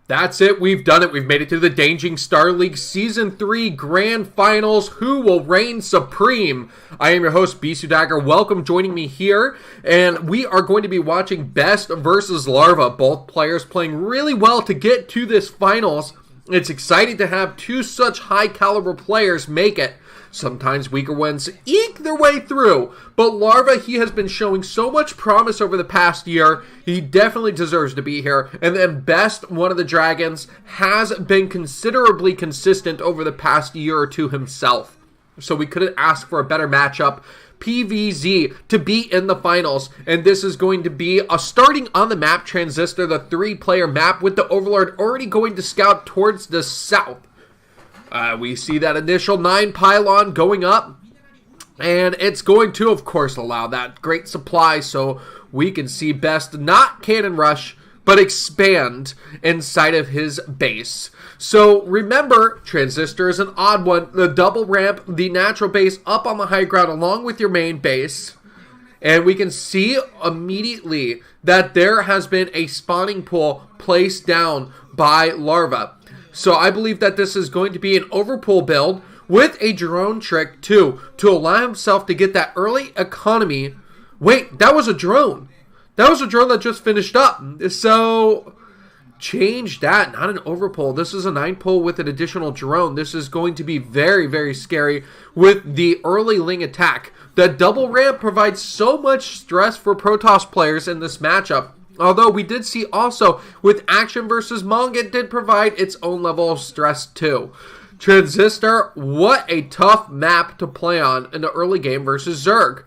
That's it. We've done it. We've made it to the DanJJing Star League Season 3 Grand Finals. Who will reign supreme? I am your host, BisuDagger. Welcome joining me here. And we are going to be watching Best versus Larva. Both players playing really well to get to this finals. It's exciting to have two such high caliber players make it. Sometimes weaker ones eke their way through, but Larva, he has been showing so much promise over the past year. He definitely deserves to be here. And then Best, one of the dragons, has been considerably consistent over the past year or two himself. So we couldn't ask for a better matchup. PVZ to be in the finals, and this is going to be a starting on the map Transistor, the 3-player map, with the Overlord already going to scout towards the south. We see that initial 9 pylon going up, and it's going to, of course, allow that great supply so we can see Best not cannon rush, but expand inside of his base. So remember, Transistor is an odd one. The double ramp, the natural base up on the high ground along with your main base. And we can see immediately that there has been a spawning pool placed down by Larva. So I believe that this is going to be an overpull build with a drone trick too, to allow himself to get that early economy. Wait, that was a drone. That was a drone that just finished up. So change that, not an overpull. This is a 9-pull with an additional drone. This is going to be very, very scary with the early Ling attack. The double ramp provides so much stress for Protoss players in this matchup. Although we did see also with Action versus Mong, it did provide its own level of stress too. Transistor, what a tough map to play on in the early game versus Zerg.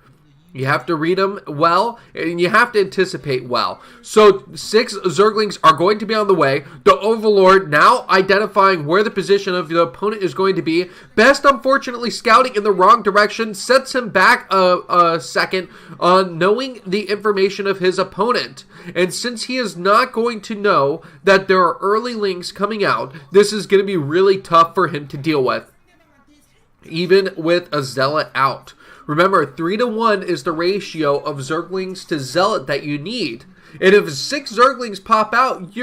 You have to read them well, and you have to anticipate well. So 6 Zerglings are going to be on the way. The Overlord now identifying where the position of the opponent is going to be. Best, unfortunately, scouting in the wrong direction, sets him back a second on knowing the information of his opponent. And since he is not going to know that there are early links coming out, this is going to be really tough for him to deal with, even with a Zealot out. Remember, 3-to-1 is the ratio of Zerglings to Zealot that you need. And if 6 Zerglings pop out,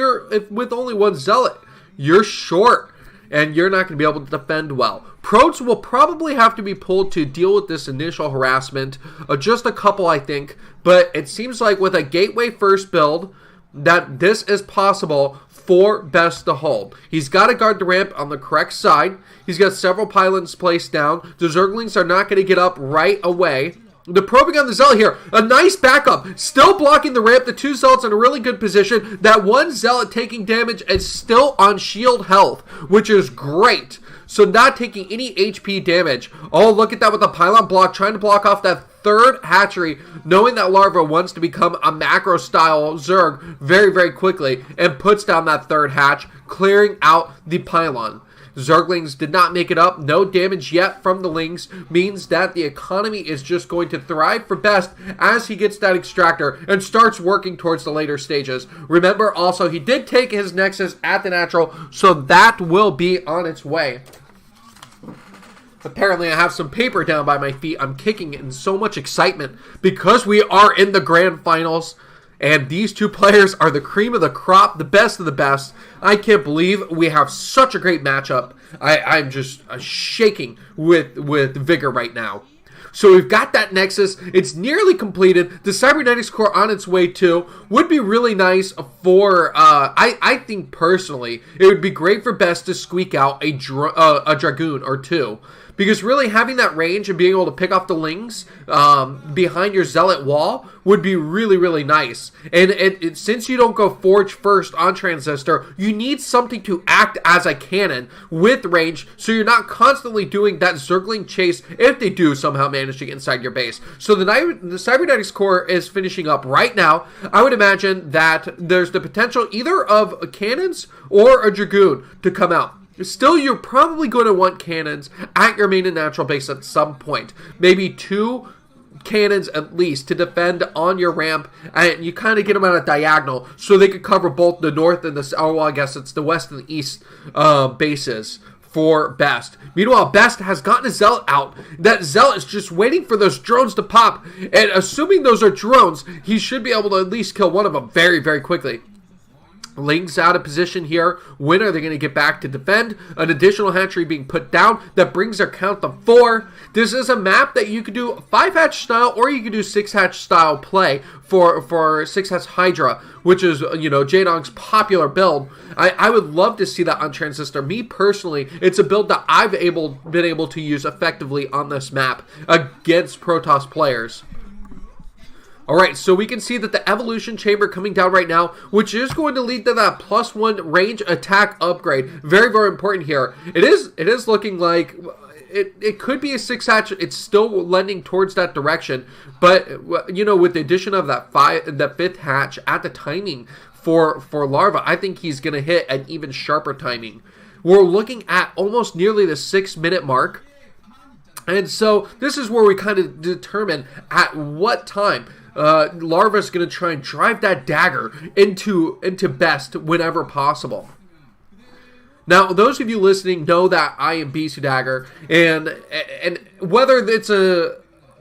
with only 1 Zealot, you're short. And you're not going to be able to defend well. Prots will probably have to be pulled to deal with this initial harassment. Just a couple, I think. But it seems like with a Gateway first build, that this is possible for Best to hold. He's got to guard the ramp on the correct side. He's got several pylons placed down. The Zerglings are not going to get up right away. The probing on the Zealot here, a nice backup, still blocking the ramp. The 2 Zealots in a really good position. That 1 Zealot taking damage is still on shield health, which is great. So not taking any HP damage. Oh, look at that with the pylon block, trying to block off that 3rd hatchery, knowing that Larva wants to become a macro-style Zerg very, very quickly, and puts down that 3rd hatch, clearing out the pylon. Zerglings did not make it up. No damage yet from the Lings means that the economy is just going to thrive for Best as he gets that extractor and starts working towards the later stages. Remember also, he did take his Nexus at the natural, so that will be on its way. Apparently, I have some paper down by my feet. I'm kicking it in so much excitement because we are in the grand finals. And these 2 players are the cream of the crop, the best of the best. I can't believe we have such a great matchup. I'm just shaking with vigor right now. So we've got that Nexus. It's nearly completed. The Cybernetics Core on its way too. Would be really nice for, I think personally, it would be great for Best to squeak out a Dragoon or 2. Because really having that range and being able to pick off the Lings behind your Zealot wall would be really, really nice. And since you don't go Forge first on Transistor, you need something to act as a cannon with range, so you're not constantly doing that Zergling chase if they do somehow manage to get inside your base. So the Cybernetics Core is finishing up right now. I would imagine that there's the potential either of cannons or a Dragoon to come out. Still, you're probably going to want cannons at your main and natural base at some point. Maybe 2 cannons at least to defend on your ramp, and you kind of get them on a diagonal so they could cover both the north and the, oh, well, I guess it's the west and the east bases for Best. Meanwhile, Best has gotten a Zealot out. That Zealot is just waiting for those drones to pop, and assuming those are drones, he should be able to at least kill one of them very, very quickly. Ling's out of position here. When are they going to get back to defend? An additional hatchery being put down. That brings their count to 4. This is a map that you could do 5-hatch style, or you could do 6-hatch style play for 6-hatch Hydra, which is, you know, DanJJing's popular build. I would love to see that on Transistor. Me personally, it's a build that I've been able to use effectively on this map against Protoss players. Alright, so we can see that the Evolution Chamber coming down right now, which is going to lead to that +1 range attack upgrade. Very, very important here. It is looking like it could be a 6-hatch. It's still lending towards that direction. But, you know, with the addition of that 5th hatch at the timing for Larva, I think he's going to hit an even sharper timing. We're looking at almost nearly the 6-minute mark. And so this is where we kind of determine at what time Larva is going to try and drive that dagger into Best whenever possible. Now, those of you listening know that I am BisuDagger, and whether it's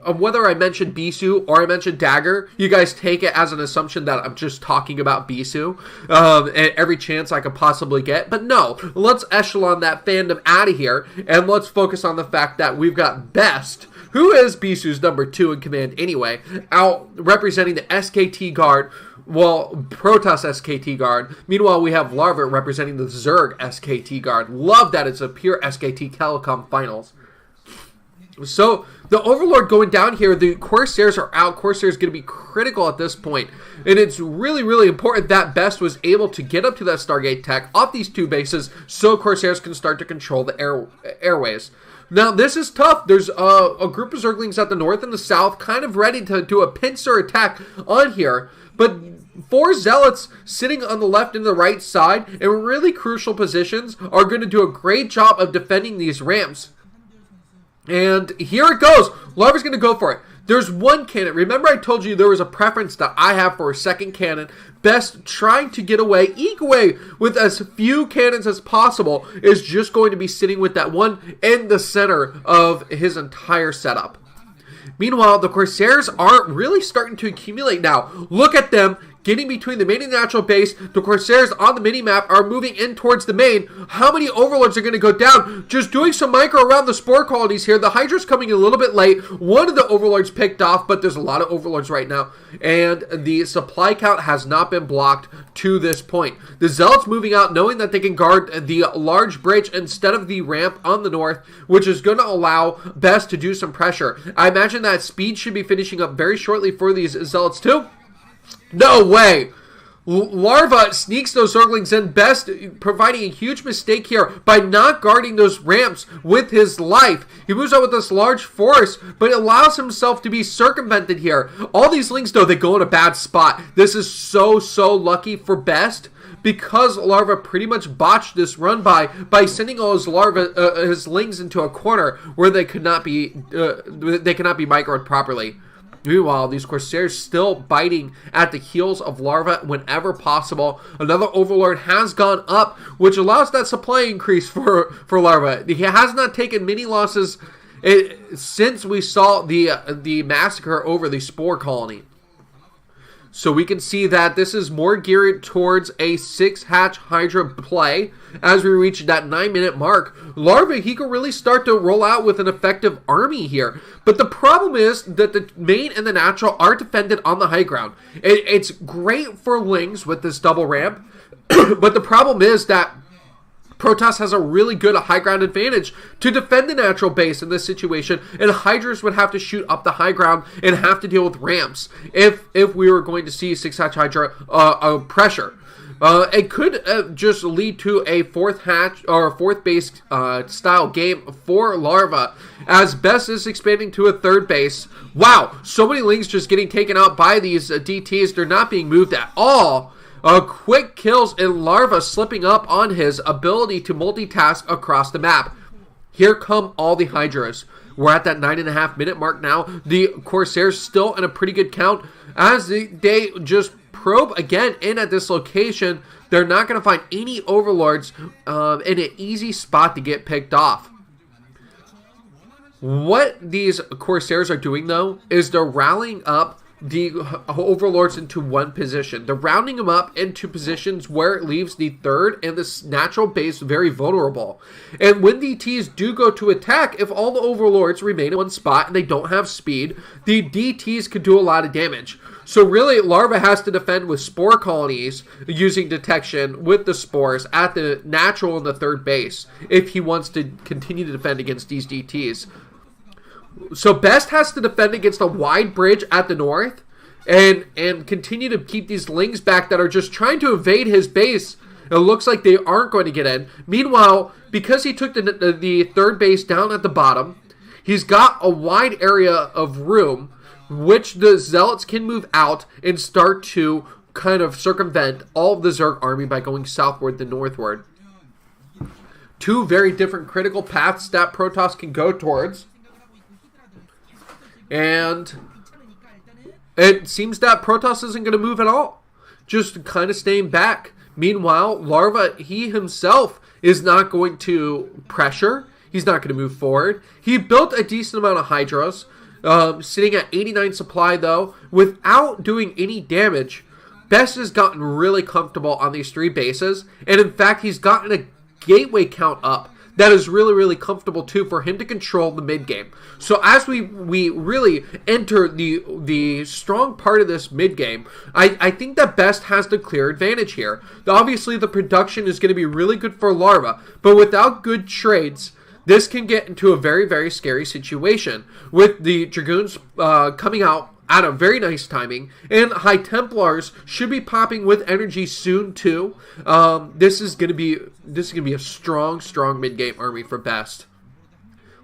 whether I mention Bisu or I mention Dagger, you guys take it as an assumption that I'm just talking about Bisu every chance I could possibly get. But no, let's echelon that fandom out of here, and let's focus on the fact that we've got Best, who is Bisu's number 2 in command anyway, out representing the SKT guard, well, Protoss SKT guard. Meanwhile, we have Larva representing the Zerg SKT guard. Love that it's a pure SKT Telecom finals. So, the Overlord going down here, the Corsairs are out. Corsairs going to be critical at this point. And it's really, really important that Best was able to get up to that Stargate tech off these 2 bases so Corsairs can start to control the airways. Now, this is tough. There's a group of Zerglings at the north and the south kind of ready to do a pincer attack on here. But 4 Zealots sitting on the left and the right side in really crucial positions are going to do a great job of defending these ramps. And here it goes. Larva's going to go for it. There's 1 cannon. Remember I told you there was a preference that I have for a 2nd cannon. Best trying to get away, eke away with as few cannons as possible, is just going to be sitting with that one in the center of his entire setup. Meanwhile, the Corsairs are really starting to accumulate now. Look at them getting between the main and natural base. The Corsairs on the mini-map are moving in towards the main. How many Overlords are going to go down? Just doing some micro around the spore qualities here. The Hydra's coming a little bit late. One of the Overlords picked off, but there's a lot of Overlords right now. And the supply count has not been blocked to this point. The Zealots moving out, knowing that they can guard the large bridge instead of the ramp on the north, which is going to allow Best to do some pressure. I imagine that speed should be finishing up very shortly for these Zealots too. No way! Larva sneaks those Zerglings in. Best providing a huge mistake here by not guarding those ramps with his life. He moves out with this large force, but allows himself to be circumvented here. All these Lings, though, they go in a bad spot. This is so lucky for Best, because Larva pretty much botched this run by sending all his his Lings into a corner where they could not be microed properly. Meanwhile, these Corsairs still biting at the heels of Larva whenever possible. Another Overlord has gone up, which allows that supply increase for Larva. He has not taken many losses since we saw the massacre over the Spore Colony. So we can see that this is more geared towards a 6-hatch Hydra play as we reach that 9-minute mark. Larva, he can really start to roll out with an effective army here. But the problem is that the main and the natural are defended on the high ground. It's great for Lings with this double ramp, but the problem is that Protoss has a really good high ground advantage to defend the natural base in this situation, and Hydras would have to shoot up the high ground and have to deal with ramps if we were going to see 6-hatch Hydra pressure. It could just lead to a 4th hatch or 4th base style game for Larva, as Best is expanding to a 3rd base. Wow, so many Lings just getting taken out by these DTs. They're not being moved at all. Quick kills and Larva slipping up on his ability to multitask across the map. Here come all the Hydras. We're at that 9.5-minute mark now. The Corsairs still in a pretty good count as they just probe again in at this location. They're not going to find any overlords in an easy spot to get picked off. What these Corsairs are doing, though, is they're rallying up the overlords into one position. They're rounding them up into positions where it leaves the third and this natural base very vulnerable. And when DTs do go to attack, if all the overlords remain in one spot and they don't have speed, the DTs could do a lot of damage. So really, Larva has to defend with spore colonies using detection with the spores at the natural and the third base if he wants to continue to defend against these DTs. So Best has to defend against a wide bridge at the north and continue to keep these lings back that are just trying to evade his base. It looks like they aren't going to get in. Meanwhile, because he took the third base down at the bottom, he's got a wide area of room which the Zealots can move out and start to kind of circumvent all of the Zerg army by going southward to northward. Two very different critical paths that Protoss can go towards. And it seems that Protoss isn't going to move at all. Just kind of staying back. Meanwhile, Larva, he himself is not going to pressure. He's not going to move forward. He built a decent amount of Hydras. Sitting at 89 supply, though, without doing any damage. Best has gotten really comfortable on these three bases. And in fact, he's gotten a gateway count up. That is really, really comfortable, too, for him to control the mid-game. So as we really enter the strong part of this mid-game, I think that Best has the clear advantage here. Obviously, the production is going to be really good for Larva, but without good trades, this can get into a very, very scary situation. With the Dragoons coming out at a very nice timing, and High Templars should be popping with energy soon too. This is gonna be a strong mid game army for Best.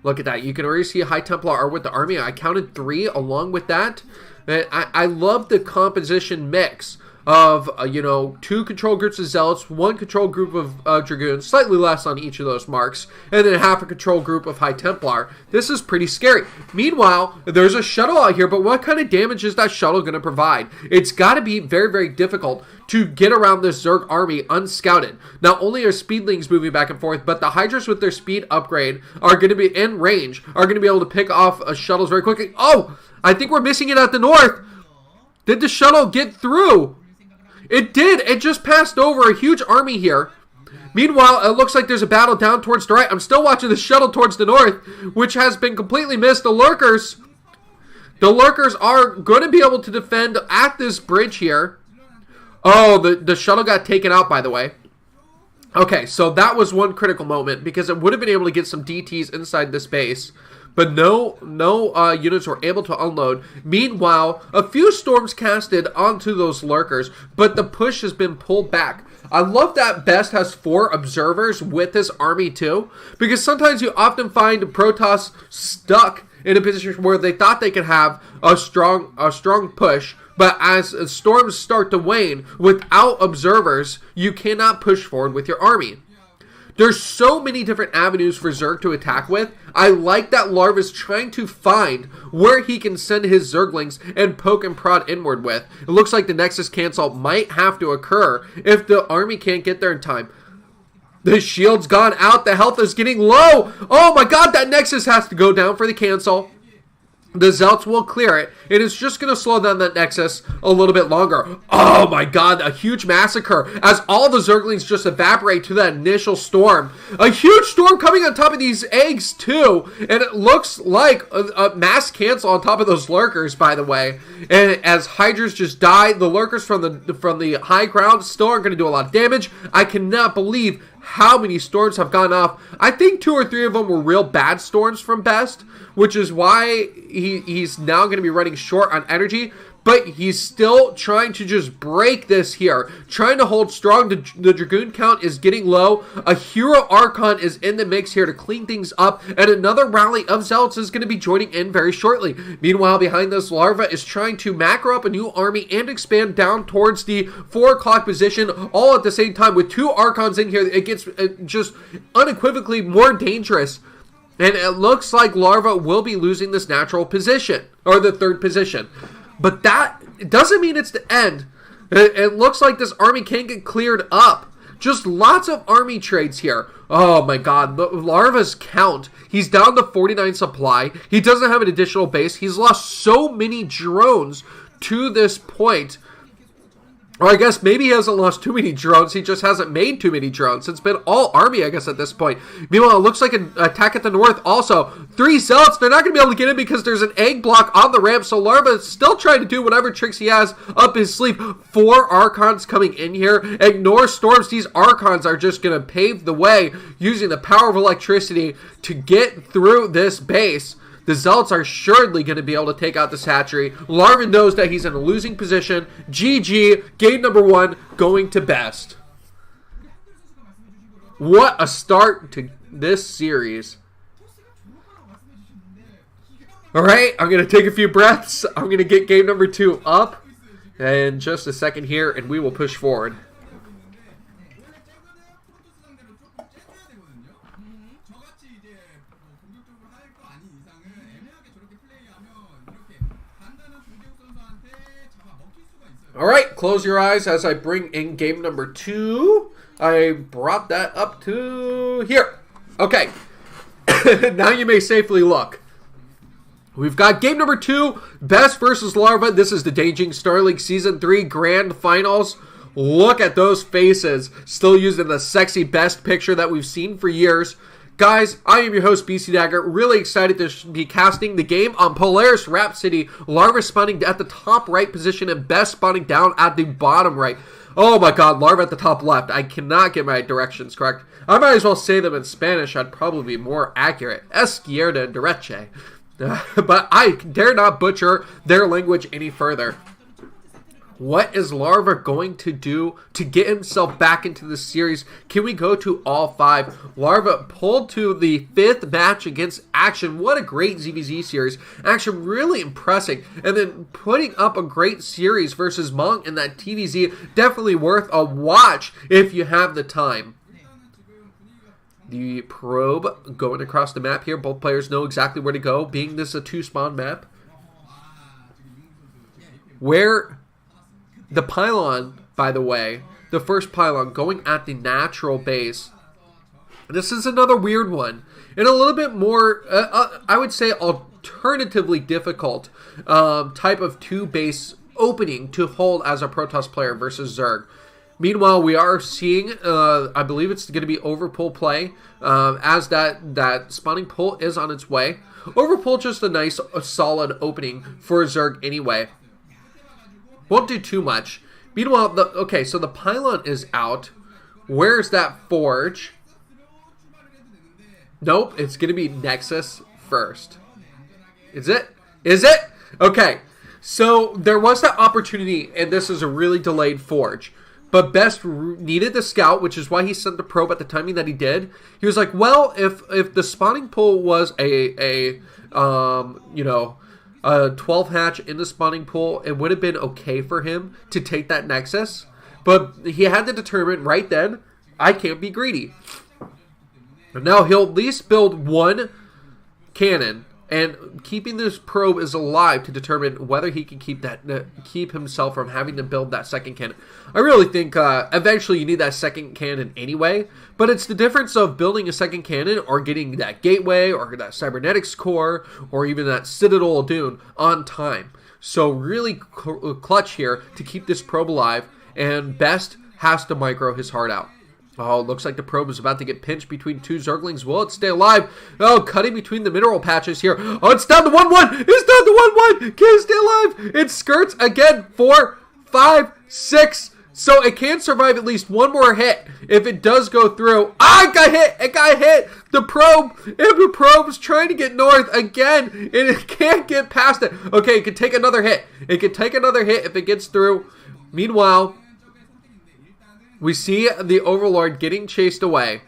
Look at that! You can already see High Templar are with the army. I counted 3 along with that. I love the composition mix of 2 control groups of Zealots, 1 control group of Dragoons, slightly less on each of those marks, and then half a control group of High Templar. This is pretty scary. Meanwhile, there's a shuttle out here, but what kind of damage is that shuttle going to provide? It's got to be very, very difficult to get around this Zerg army unscouted. Not only are speedlings moving back and forth, but the Hydras with their speed upgrade are going to be in range, are going to be able to pick off shuttles very quickly. Oh, I think we're missing it at the north. Did the shuttle get through? It did. It just passed over a huge army here. Meanwhile, it looks like there's a battle down towards the right. I'm still watching the shuttle towards the north, which has been completely missed. The Lurkers are going to be able to defend at this bridge here. Oh, the shuttle got taken out, by the way. Okay, so that was one critical moment because it would have been able to get some DTs inside this base. But no units were able to unload. Meanwhile, a few storms casted onto those Lurkers, but the push has been pulled back. I love that Best has 4 observers with his army too, because sometimes you often find Protoss stuck in a position where they thought they could have a strong push, but as storms start to wane, without observers, you cannot push forward with your army. There's so many different avenues for Zerg to attack with. I like that Larva's trying to find where he can send his Zerglings and poke and prod inward with. It looks like the Nexus cancel might have to occur if the army can't get there in time. The shield's gone out. The health is getting low. Oh my god, that Nexus has to go down for the cancel. The Zealots will clear it. It is just going to slow down that Nexus a little bit longer. Oh my god, a huge massacre as all the Zerglings just evaporate to that initial storm. A huge storm coming on top of these eggs too. And it looks like a mass cancel on top of those Lurkers, by the way. And as Hydras just die, the Lurkers from the high ground still aren't going to do a lot of damage. I cannot believe how many storms have gone off. I think 2 or 3 of them were real bad storms from Best, which is why he's now going to be running short on energy. But he's still trying to just break this here. Trying to hold strong. The Dragoon count is getting low. A Hero Archon is in the mix here to clean things up. And another rally of Zealots is going to be joining in very shortly. Meanwhile, behind this, Larva is trying to macro up a new army and expand down towards the 4 o'clock position. All at the same time. With 2 Archons in here, it gets just unequivocally more dangerous. And it looks like Larva will be losing this natural position. Or the 3rd position. But that doesn't mean it's the end. It looks like this army can get cleared up. Just lots of army trades here. Oh my god, Larva's count. He's down to 49 supply. He doesn't have an additional base. He's lost so many drones to this point. Or I guess maybe he hasn't lost too many drones. He just hasn't made too many drones. It's been all army, I guess, at this point. Meanwhile, it looks like an attack at the north also. 3 zealots. They're not going to be able to get in because there's an egg block on the ramp. So Larva is still trying to do whatever tricks he has up his sleeve. 4 Archons coming in here. Ignore storms. These Archons are just going to pave the way using the power of electricity to get through this base. The Zealots are assuredly going to be able to take out this hatchery. Larva knows that he's in a losing position. GG, game number 1, going to best. What a start to this series. Alright, I'm going to take a few breaths. I'm going to get game number 2 up in just a second here, and we will push forward. Alright, close your eyes as I bring in game number 2. I brought that up to here. Okay, now you may safely look. We've got game number 2, Best versus Larva. This is the DanJJing Star League Season 3 Grand Finals. Look at those faces, still using the sexy Best picture that we've seen for years. Guys, I am your host, BisuDagger. Really excited to be casting the game on Polaris Rhapsody. Larva spawning at the top right position and Best spawning down at the bottom right. Oh my god, Larva at the top left. I cannot get my directions correct. I might as well say them in Spanish. I'd probably be more accurate. Izquierda and derecha. But I dare not butcher their language any further. What is Larva going to do to get himself back into the series? Can we go to all 5? Larva pulled to the 5th match against Action. What a great ZVZ series. Action really impressing. And then putting up a great series versus Monk in that TVZ. Definitely worth a watch if you have the time. The probe going across the map here. Both players know exactly where to go, being this a 2-spawn map. Where the pylon, by the way, the first pylon going at the natural base. This is another weird one. And a little bit more, I would say, alternatively difficult type of 2-base opening to hold as a Protoss player versus Zerg. Meanwhile, we are seeing, I believe it's going to be overpull play, as that spawning pull is on its way. Overpull just a nice, solid opening for Zerg anyway. Won't do too much. Meanwhile, okay, so the pylon is out. Where's that forge? Nope, it's going to be Nexus first. Is it? Is it? Okay, so there was that opportunity, and this is a really delayed forge. But Best needed the scout, which is why he sent the probe at the timing that he did. He was like, well, if the spawning pool was a 12 hatch in the spawning pool, it would have been okay for him to take that Nexus. But he had to determine right then, I can't be greedy. And now he'll at least build 1 cannon, and keeping this probe is alive to determine whether he can keep himself from having to build that second cannon. I really think eventually you need that second cannon anyway, but it's the difference of building a second cannon or getting that gateway or that cybernetics core or even that Citadel of Dune on time. So really clutch here to keep this probe alive, and Best has to micro his heart out. Oh, looks like the probe is about to get pinched between 2 Zerglings. Will it stay alive? Oh, cutting between the mineral patches here. Oh, it's down to 1-1. It's down to 1-1. Can it stay alive? It skirts again. 4, 5, 6. So it can survive at least 1 more hit if it does go through. Ah, it got hit. It got hit. The probe. If the probe's trying to get north again, and it can't get past it. Okay, it can take another hit. It can take another hit if it gets through. Meanwhile, we see the Overlord getting chased away.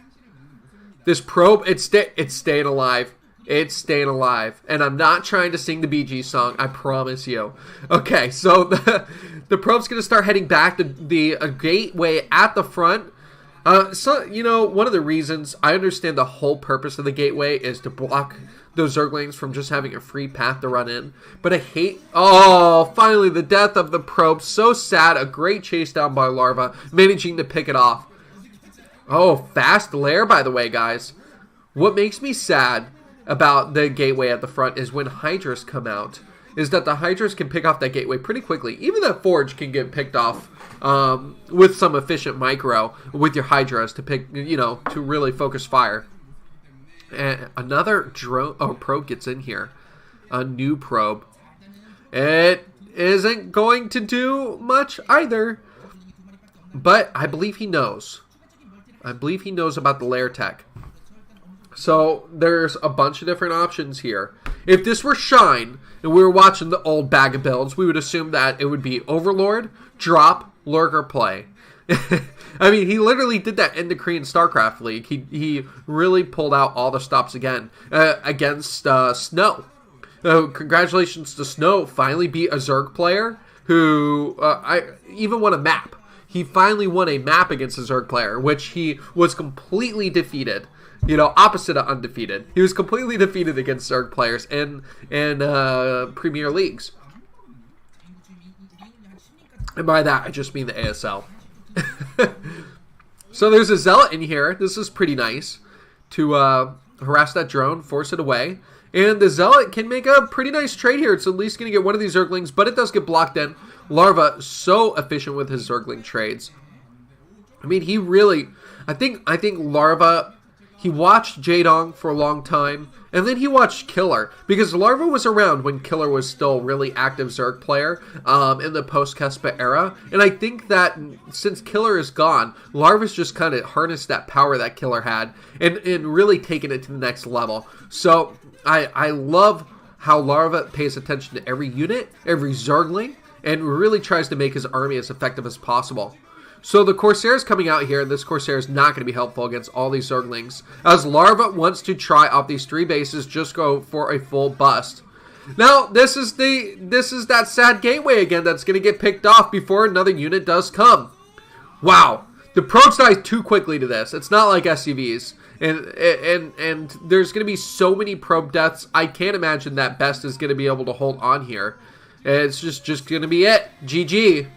This probe, it's staying alive. It's staying alive. And I'm not trying to sing the Bee Gees song, I promise you. Okay, so the probe's going to start heading back to the gateway at the front. So, one of the reasons, I understand the whole purpose of the gateway is to block those Zerglings from just having a free path to run in. But I hate... Oh, finally the death of the probe. So sad. A great chase down by Larva, managing to pick it off. Oh, fast lair, by the way, guys. What makes me sad about the gateway at the front is when Hydras come out, is that the Hydras can pick off that gateway pretty quickly. Even the Forge can get picked off with some efficient micro with your Hydras to pick, you know, to really focus fire. And another drone, probe gets in here. A new probe. It isn't going to do much either. But I believe he knows. I believe he knows about the lair tech. So there's a bunch of different options here. If this were Shine and we were watching the old bag of builds, we would assume that it would be Overlord, drop, lurker, play. I mean, he literally did that in the Korean StarCraft League. He really pulled out all the stops again against Snow. Congratulations to Snow. Finally beat a Zerg player who even won a map. He finally won a map against a Zerg player, which he was completely defeated. You know, opposite of undefeated. He was completely defeated against Zerg players in Premier Leagues. And by that, I just mean the ASL. So there's a Zealot in here. This is pretty nice to harass that drone, force it away. And the Zealot can make a pretty nice trade here. It's at least going to get one of these Zerglings, but it does get blocked in. Larva, so efficient with his Zergling trades. I mean, he really... I think Larva... He watched DanJJing for a long time, and then he watched Killer, because Larva was around when Killer was still a really active Zerg player in the post-Kespa era, and I think that since Killer is gone, Larva's just kind of harnessed that power that Killer had, and really taken it to the next level. So, I love how Larva pays attention to every unit, every Zergling, and really tries to make his army as effective as possible. So the Corsair is coming out here, and this Corsair is not going to be helpful against all these Zerglings, as Larva wants to try off these 3 bases, just go for a full bust. Now, this is that sad gateway again that's going to get picked off before another unit does come. Wow, the probes die too quickly to this. It's not like SCVs, and there's going to be so many probe deaths. I can't imagine that Best is going to be able to hold on here. It's just going to be it. GG.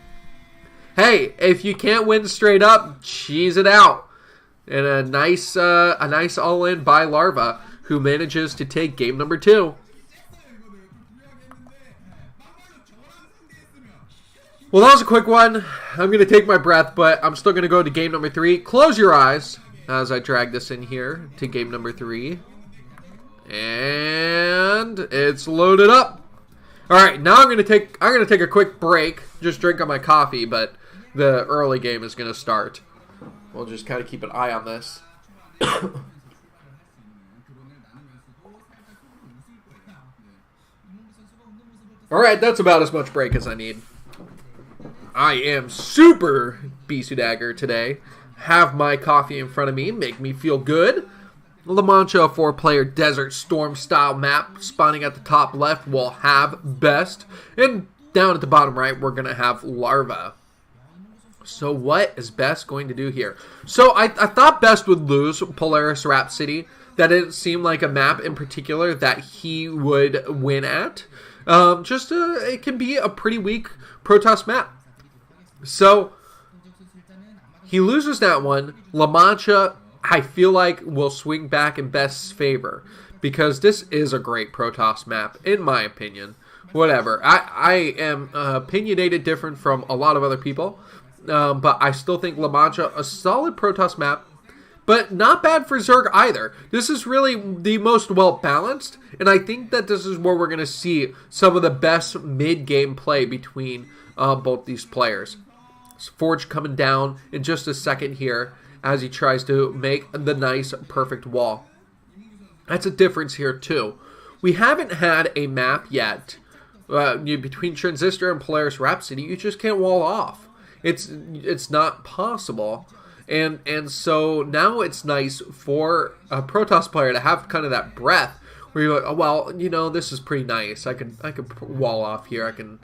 Hey, if you can't win straight up, cheese it out. And a nice all-in by Larva, who manages to take game number 2. Well, that was a quick one. I'm going to take my breath, but I'm still going to go to game number 3. Close your eyes as I drag this in here to game number 3. And it's loaded up. All right, now I'm going to take a quick break, just drink on my coffee, but the early game is going to start. We'll just kind of keep an eye on this. Alright, that's about as much break as I need. I am super BisuDagger today. Have my coffee in front of me, make me feel good. La Mancha, a 4-player Desert Storm style map. Spawning at the top left, we'll have Best. And down at the bottom right, we're going to have Larva. So what is Best going to do here? So I thought Best would lose Polaris Rhapsody. That didn't seem like a map in particular that he would win at. It can be a pretty weak Protoss map. So he loses that one. La Mancha, I feel like, will swing back in Best's favor, because this is a great Protoss map, in my opinion. Whatever. I am opinionated different from a lot of other people. But I still think La Mancha, a solid Protoss map, but not bad for Zerg either. This is really the most well-balanced, and I think that this is where we're going to see some of the best mid-game play between both these players. Forge coming down in just a second here as he tries to make the nice, perfect wall. That's a difference here, too. We haven't had a map yet between Transistor and Polaris Rhapsody. You just can't wall off. It's not possible, and so now it's nice for a Protoss player to have kind of that breath where you're like, oh, well, you know, this is pretty nice. I could wall off here. I can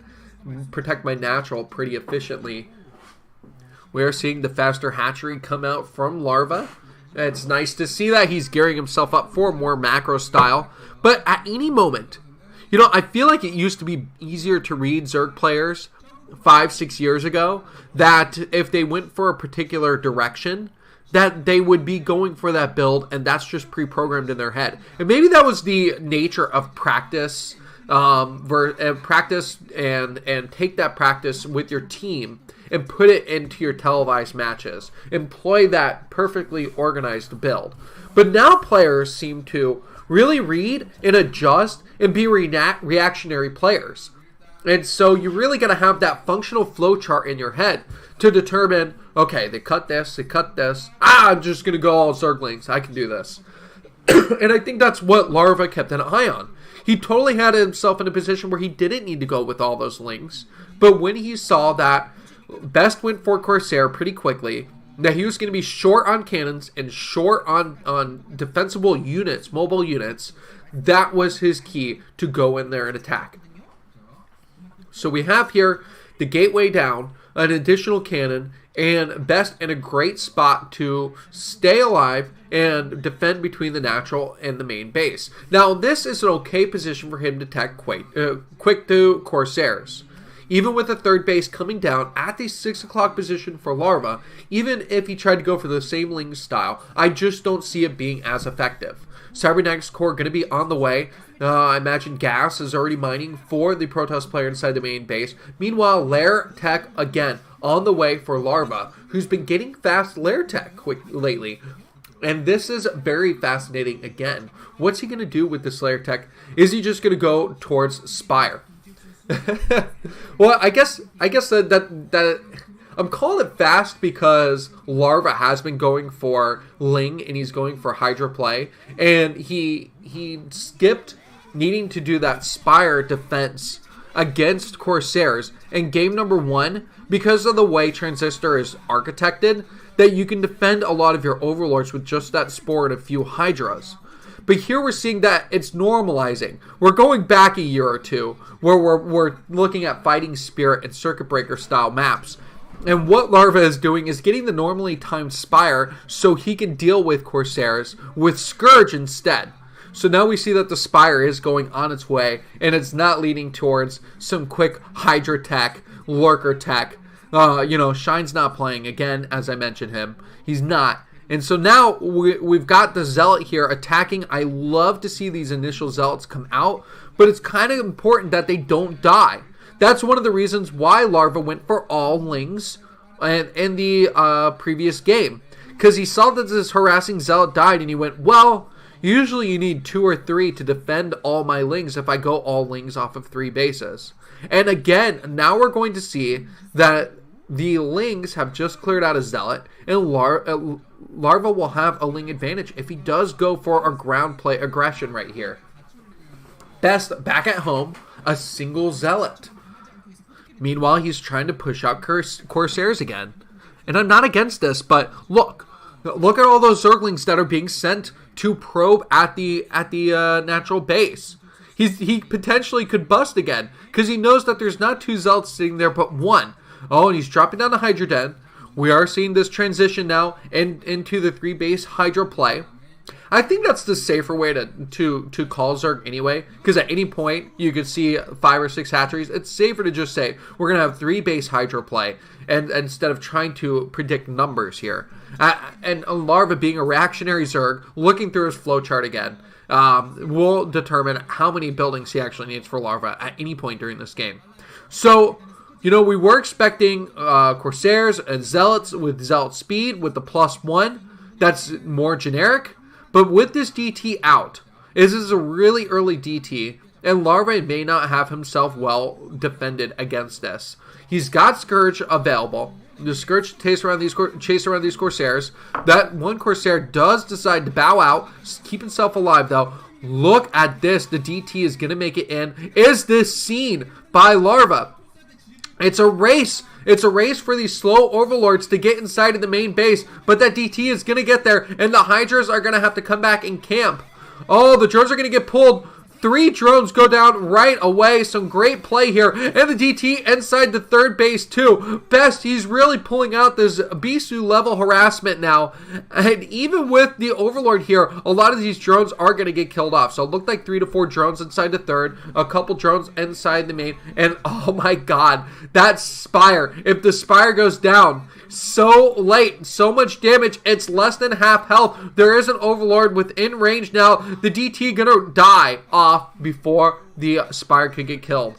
protect my natural pretty efficiently. We are seeing the faster hatchery come out from Larva, It's nice to see that he's gearing himself up for more macro style. But at any moment, I feel like it used to be easier to read Zerg players 5-6 years ago, that if they went for a particular direction, that they would be going for that build, and that's just pre-programmed in their head. And maybe that was the nature of practice, practice and take that practice with your team and put it into your televised matches. Employ that perfectly organized build. But now players seem to really read and adjust and be reactionary players. And so you're really going to have that functional flow chart in your head to determine, okay, they cut this, they cut this. I'm just going to go all Zerglings. I can do this. And I think that's what Larva kept an eye on. He totally had himself in a position where he didn't need to go with all those lings. But when he saw that Best went for Corsair pretty quickly, that he was going to be short on cannons and short on defensible units, mobile units, that was his key to go in there and attack. So we have here the gateway down, an additional cannon, and Best in a great spot to stay alive and defend between the natural and the main base. Now, this is an okay position for him to attack quick to Corsairs. Even with the third base coming down at the 6 o'clock position for Larva, even if he tried to go for the same Ling style, I just don't see it being as effective. Cybernetics Core going to be on the way. I imagine Gas is already mining for the Protoss player inside the main base. Meanwhile, Lair Tech again on the way for Larva, who's been getting fast Lair Tech lately. And this is very fascinating again. What's he going to do with this Lair Tech? Is he just going to go towards Spire? Well, I guess that I'm calling it fast because Larva has been going for Ling and he's going for Hydra play, and he skipped needing to do that Spire defense against Corsairs in game number 1 because of the way Transistor is architected, that you can defend a lot of your overlords with just that Spore and a few Hydras. But here we're seeing that it's normalizing. We're going back a year or two where we're looking at Fighting Spirit and Circuit Breaker style maps. And what Larva is doing is getting the normally timed Spire so he can deal with Corsairs with Scourge instead. So now we see that the Spire is going on its way and it's not leading towards some quick Hydra tech, Lurker tech. Shine's not playing again, as I mentioned him. He's not. And so now we've got the Zealot here attacking. I love to see these initial Zealots come out, but it's kind of important that they don't die. That's one of the reasons why Larva went for all Lings in the previous game. Because he saw that this harassing Zealot died and he went, well, usually you need 2 or 3 to defend all my Lings if I go all Lings off of 3 bases. And again, now we're going to see that the Lings have just cleared out a Zealot, and Larva will have a Ling advantage if he does go for a ground play aggression right here. Best back at home, a single Zealot. Meanwhile, he's trying to push out Corsairs again. And I'm not against this, but look at all those Zerglings that are being sent to probe at the natural base. He potentially could bust again because he knows that there's not 2 Zealots sitting there but 1. Oh, and he's dropping down the Hydra Den. We are seeing this transition now into the 3-base Hydra play. I think that's the safer way to call Zerg anyway, because at any point you could see 5 or 6 hatcheries. It's safer to just say we're going to have 3-base Hydra play, and instead of trying to predict numbers here. And Larva being a reactionary Zerg, looking through his flowchart again, will determine how many buildings he actually needs for Larva at any point during this game. So, we were expecting Corsairs and Zealots with Zealot speed with the +1. That's more generic. But with this DT out, this is a really early DT, and Larva may not have himself well defended against this. He's got Scourge available. The Scourge chase around these Corsairs. That one Corsair does decide to bow out, keep himself alive though. Look at this. The DT is going to make it in. Is this seen by Larva? It's a race. It's a race for these slow overlords to get inside of the main base, but that DT is going to get there, and the Hydras are going to have to come back and camp. Oh, the drones are going to get pulled 3 drones go down right away. Some great play here. And the DT inside the third base too. Best, he's really pulling out this Bisu level harassment now. And even with the Overlord here, a lot of these drones are going to get killed off. So it looked like 3 to 4 drones inside the third. A couple drones inside the main. And oh my god, that Spire. If the Spire goes down so late, so much damage, it's less than half health. There is an Overlord within range now. The DT gonna die off before the Spire could get killed.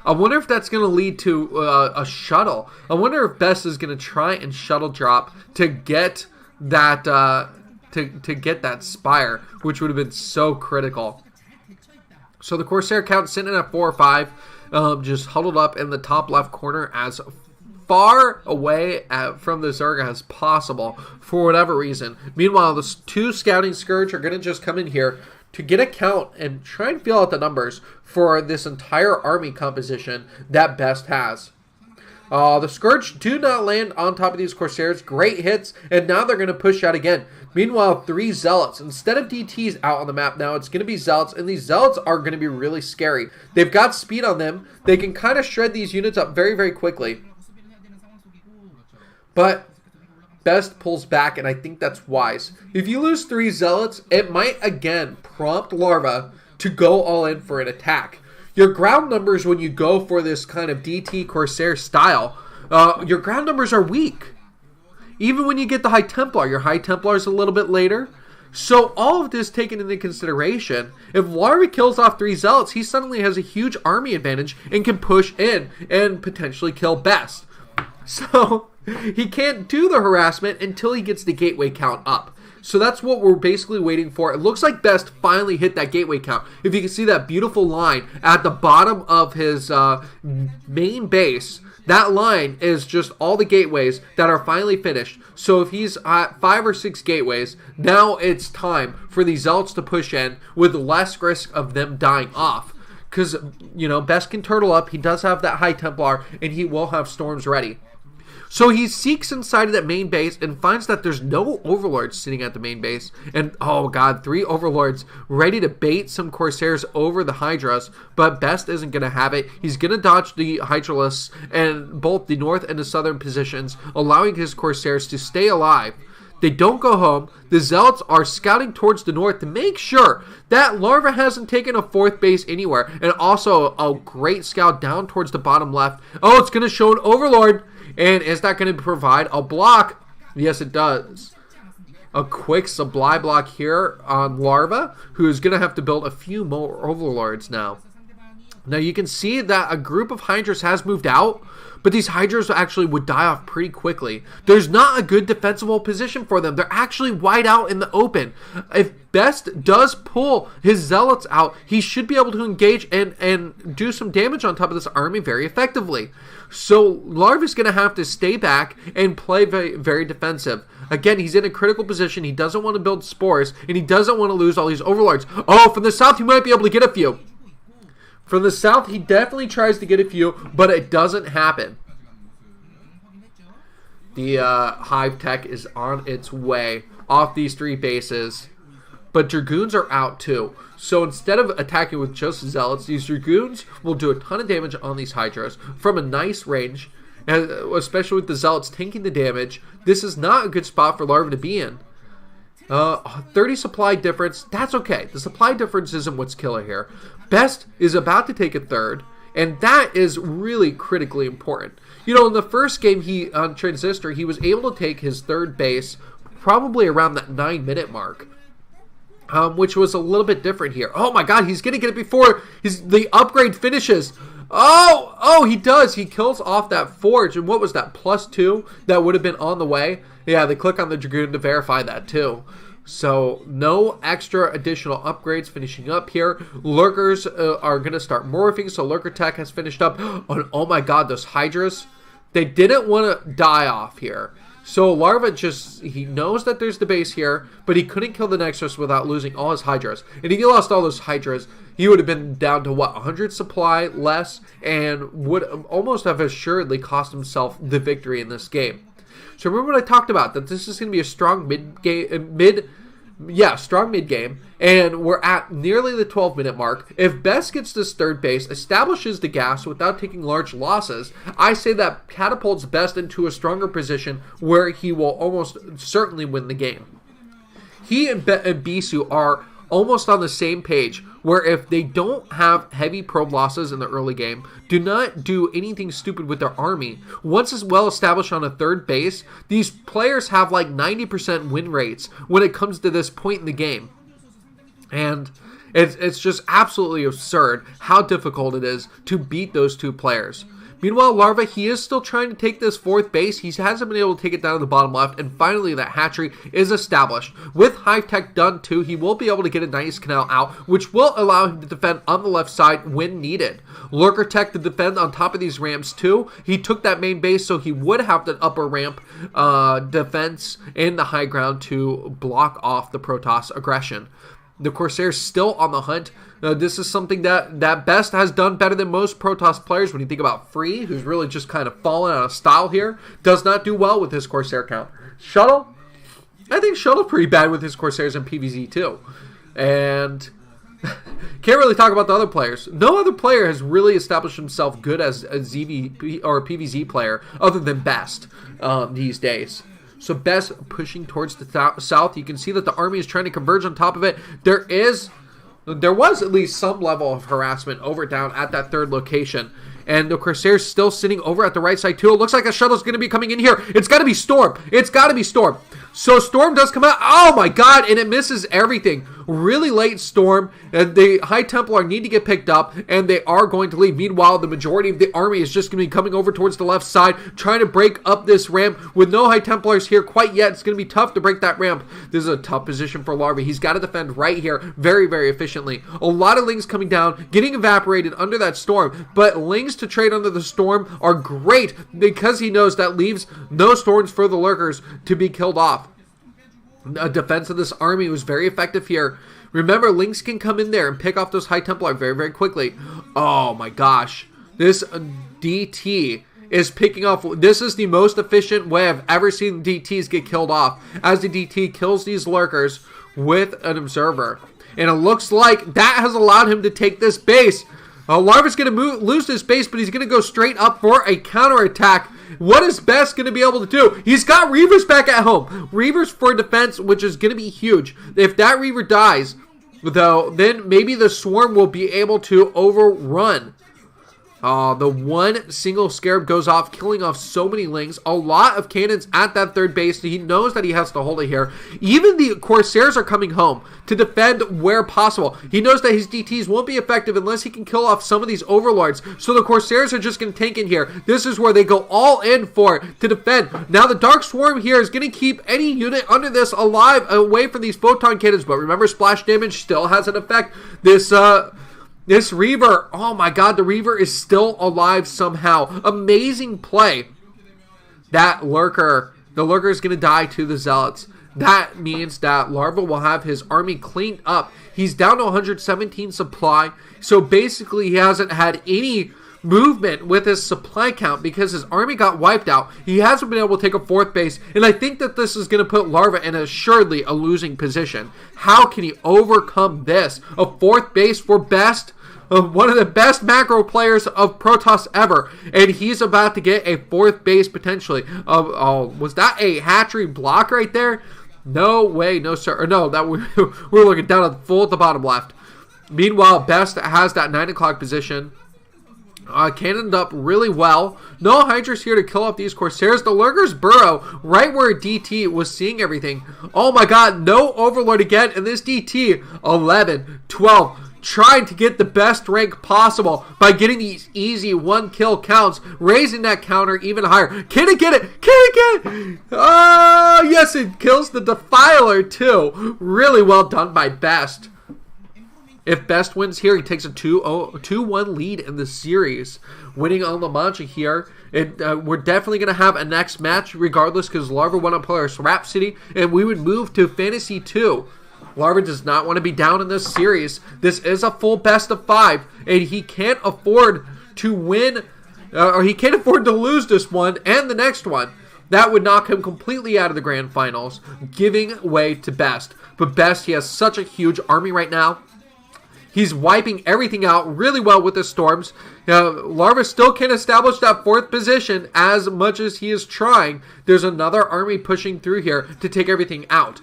I wonder if that's gonna lead to a shuttle. I wonder if Best is gonna try and shuttle drop to get that to get that Spire, which would have been so critical. So the Corsair count sitting at 4 or 5, just huddled up in the top left corner as far away from the Zerg as possible for whatever reason. Meanwhile, the 2 scouting Scourge are going to just come in here to get a count and try and feel out the numbers for this entire army composition that Best has. The Scourge do not land on top of these Corsairs. Great hits, and now they're going to push out again. Meanwhile, 3 Zealots. Instead of DTs out on the map now, it's going to be Zealots, and these Zealots are going to be really scary. They've got speed on them. They can kind of shred these units up very, very quickly. But Best pulls back, and I think that's wise. If you lose 3 Zealots, it might again prompt Larva to go all in for an attack. Your ground numbers, when you go for this kind of DT Corsair style, your ground numbers are weak. Even when you get the High Templar, your High Templar is a little bit later. So all of this taken into consideration, if Larva kills off 3 Zealots, he suddenly has a huge army advantage and can push in and potentially kill Best. So he can't do the harassment until he gets the gateway count up. So that's what we're basically waiting for. It looks like Best finally hit that gateway count. If you can see that beautiful line at the bottom of his main base, that line is just all the gateways that are finally finished. So if he's at 5 or 6 gateways, now it's time for the Zealots to push in with less risk of them dying off. Because, you know, Best can turtle up. He does have that High Templar, and he will have storms ready. So he seeks inside of that main base and finds that there's no Overlords sitting at the main base. And, oh god, 3 Overlords ready to bait some Corsairs over the Hydras. But Best isn't going to have it. He's going to dodge the Hydralisks and both the north and the southern positions, allowing his Corsairs to stay alive. They don't go home. The Zealots are scouting towards the north to make sure that Larva hasn't taken a 4th base anywhere. And also a great scout down towards the bottom left. Oh, it's going to show an Overlord. And is that going to provide a block? Yes, it does. A quick supply block here on Larva, who is going to have to build a few more Overlords now. Now you can see that a group of Hydras has moved out, but these Hydras actually would die off pretty quickly. There's not a good defensible position for them. They're actually wide out in the open. If Best does pull his Zealots out, he should be able to engage and do some damage on top of this army very effectively. So Larva's going to have to stay back and play very, very defensive. Again, he's in a critical position. He doesn't want to build spores, and he doesn't want to lose all these Overlords. Oh, from the south, he might be able to get a few. From the south, he definitely tries to get a few, but it doesn't happen. The Hive Tech is on its way off these 3 bases, but Dragoons are out too. So instead of attacking with just Zealots, these Dragoons will do a ton of damage on these Hydras from a nice range, and especially with the Zealots tanking the damage. This is not a good spot for Larva to be in. 30 supply difference, that's okay. The supply difference isn't what's killer here. Best is about to take a 3rd, and that is really critically important. You know, in the first game on Transistor, he was able to take his 3rd base probably around that 9-minute mark, which was a little bit different here. Oh my god, he's going to get it before the upgrade finishes. Oh, he does. He kills off that Forge, and what was that, +2 that would have been on the way? Yeah, they click on the Dragoon to verify that too. So no extra additional upgrades finishing up here. Lurkers are going to start morphing, so Lurker Tech has finished up. Oh my god, those Hydras, they didn't want to die off here. So Larva he knows that there's the base here, but he couldn't kill the Nexus without losing all his Hydras. And if he lost all those Hydras, he would have been down to, what, 100 supply less, and would almost have assuredly cost himself the victory in this game. So remember what I talked about, that this is going to be a strong mid Yeah, strong mid game, and we're at nearly the 12-minute mark. If Best gets this third base, establishes the gas without taking large losses, I say that catapults Best into a stronger position where he will almost certainly win the game. He and Bisu are almost on the same page, where if they don't have heavy probe losses in the early game, do not do anything stupid with their army. Once it's well established on a third base, these players have like 90% win rates when it comes to this point in the game. And it's just absolutely absurd how difficult it is to beat those two players. Meanwhile, Larva, he is still trying to take this fourth base. He hasn't been able to take it down to the bottom left, and finally that hatchery is established. With Hive Tech done too, he will be able to get a nice canal out, which will allow him to defend on the left side when needed. Lurker Tech to defend on top of these ramps too. He took that main base, so he would have the upper ramp defense in the high ground to block off the Protoss aggression. The Corsair's still on the hunt. This is something that Best has done better than most Protoss players. When you think about Free, who's really just kind of fallen out of style here, does not do well with his Corsair count. Shuttle, I think Shuttle's pretty bad with his Corsairs in PvZ too. And can't really talk about the other players. No other player has really established himself good as a ZV or a PvZ player other than Best these days. So Best pushing towards the south. You can see that the army is trying to converge on top of it. There was at least some level of harassment over down at that third location. And the Corsair's still sitting over at the right side too. It looks like a shuttle's going to be coming in here. It's got to be Storm. It's got to be Storm. So Storm does come out. Oh my god, and it misses everything. Really late Storm. And the High Templar need to get picked up, and they are going to leave. Meanwhile, the majority of the army is just going to be coming over towards the left side, trying to break up this ramp. With no High Templars here quite yet, it's going to be tough to break that ramp. This is a tough position for Larva. He's got to defend right here very, very efficiently. A lot of Lings coming down, getting evaporated under that Storm, but Lings to trade under the Storm are great because he knows that leaves no storms for the Lurkers to be killed off. A defense of this army was very effective here. Remember, Lynx can come in there and pick off those High Templar very, very quickly. Oh my gosh. This DT is picking off. This is the most efficient way I've ever seen DTs get killed off, as the DT kills these Lurkers with an Observer. And it looks like that has allowed him to take this base. Larva's going to lose this base, but he's going to go straight up for a counterattack. What is Best going to be able to do? He's got Reavers back at home. Reavers for defense, which is going to be huge. If that Reaver dies, though, then maybe the Swarm will be able to overrun. The one single Scarab goes off, killing off so many Lings. A lot of cannons at that third base. He knows that he has to hold it here. Even the Corsairs are coming home to defend where possible. He knows that his DTs won't be effective unless he can kill off some of these Overlords. So the Corsairs are just going to tank in here. This is where they go all in for it to defend. Now the Dark Swarm here is going to keep any unit under this alive away from these Photon Cannons. But remember, splash damage still has an effect. This Reaver, oh my god, the Reaver is still alive somehow. Amazing play. The Lurker is going to die to the Zealots. That means that Larva will have his army cleaned up. He's down to 117 supply, so basically he hasn't had any movement with his supply count because his army got wiped out. He hasn't been able to take a fourth base, and I think that this is going to put Larva in assuredly a losing position. How can he overcome this? A fourth base for Best? One of the best macro players of Protoss ever, and he's about to get a fourth base potentially. Was that a hatchery block right there? No way, no sir. Or no, that we're looking down at full at the bottom left. Meanwhile, Best has that 9 o'clock position. Cannoned up really well. No Hydras here to kill off these Corsairs. The Lurkers burrow right where DT was seeing everything. Oh my god, no Overlord again, and this DT 11, 12. Trying to get the best rank possible by getting these easy 1-kill counts, raising that counter even higher. Can it get it? Can it get it? Oh, yes, it kills the Defiler too. Really well done by Best. If Best wins here, he takes a 2-1 lead in the series. Winning on La Mancha here. We're definitely going to have a next match regardless because Larva won on Polaris Rhapsody, and we would move to Fantasy 2. Larva does not want to be down in this series. This is a full best of 5, and he can't afford to win, or he can't afford to lose this one and the next one. That would knock him completely out of the grand finals, giving way to Best. But Best, he has such a huge army right now. He's wiping everything out really well with the storms. Now, Larva still can't establish that 4th position as much as he is trying. There's another army pushing through here to take everything out.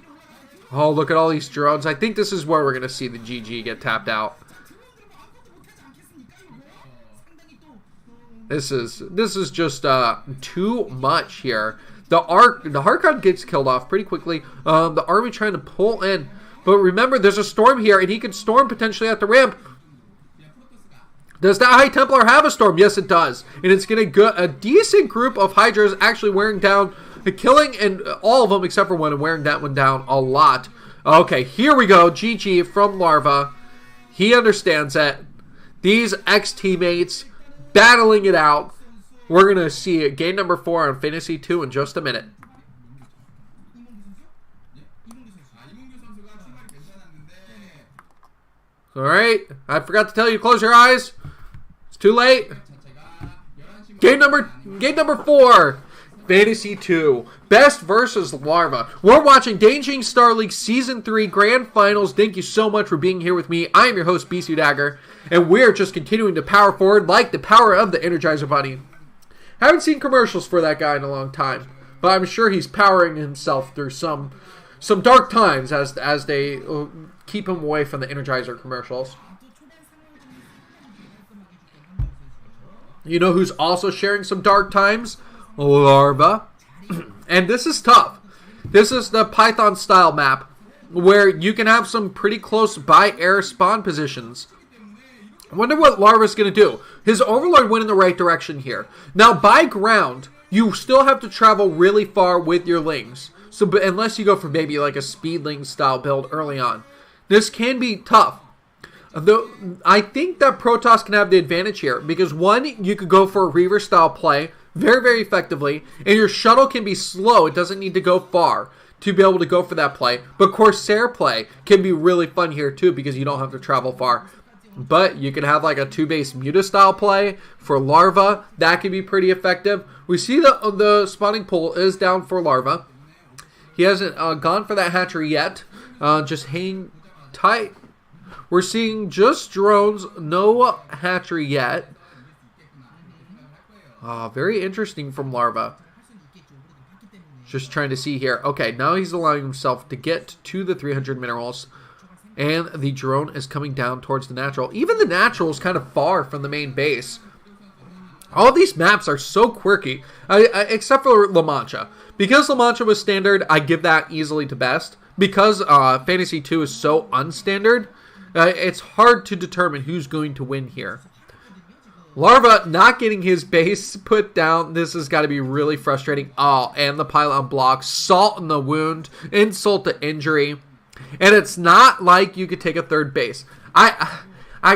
Oh, look at all these drones. I think this is where we're going to see the GG get tapped out. This is just too much here. The Harkon gets killed off pretty quickly. The army trying to pull in. But remember, there's a storm here, and he can storm potentially at the ramp. Does that High Templar have a storm? Yes, it does. And it's going to get a decent group of Hydras actually wearing down, killing and all of them except for one, and wearing that one down a lot. Okay, here we go. GG from Larva. He understands it. These ex-teammates battling it out. We're going to see game number 4 on Fantasy 2 in just a minute. Alright, I forgot to tell you to close your eyes. It's too late. Game number 4. Fantasy 2. Best versus Larva. We're watching DanJJing Star League Season 3 Grand Finals. Thank you so much for being here with me. I am your host, BisuDagger, and we're just continuing to power forward like the power of the Energizer Bunny. Haven't seen commercials for that guy in a long time, but I'm sure he's powering himself through some dark times as they keep him away from the Energizer commercials. You know who's also sharing some dark times? Larva. And this is tough. This is the Python style map where you can have some pretty close by air spawn positions. I wonder what Larva's going to do. His Overlord went in the right direction here. Now by ground, you still have to travel really far with your Lings. So unless you go for maybe like a Speedling style build early on. This can be tough. Though I think that Protoss can have the advantage here because one, you could go for a Reaver style play very, very effectively, and your shuttle can be slow. It doesn't need to go far to be able to go for that play. But Corsair play can be really fun here too because you don't have to travel far. But you can have like a 2-base Muta style play for Larva. That can be pretty effective. We see the spawning pool is down for Larva. He hasn't gone for that hatchery yet. Just hang tight. We're seeing just drones, no hatchery yet. Very interesting from Larva. Just trying to see here. Okay, now he's allowing himself to get to the 300 minerals. And the drone is coming down towards the natural. Even the natural is kind of far from the main base. All these maps are so quirky, except for La Mancha. Because La Mancha was standard, I give that easily to Best. Because Fantasy 2 is so unstandard, it's hard to determine who's going to win here. Larva not getting his base put down. This has got to be really frustrating. Oh, and the pylon block. Salt in the wound. Insult to injury. And it's not like you could take a third base. I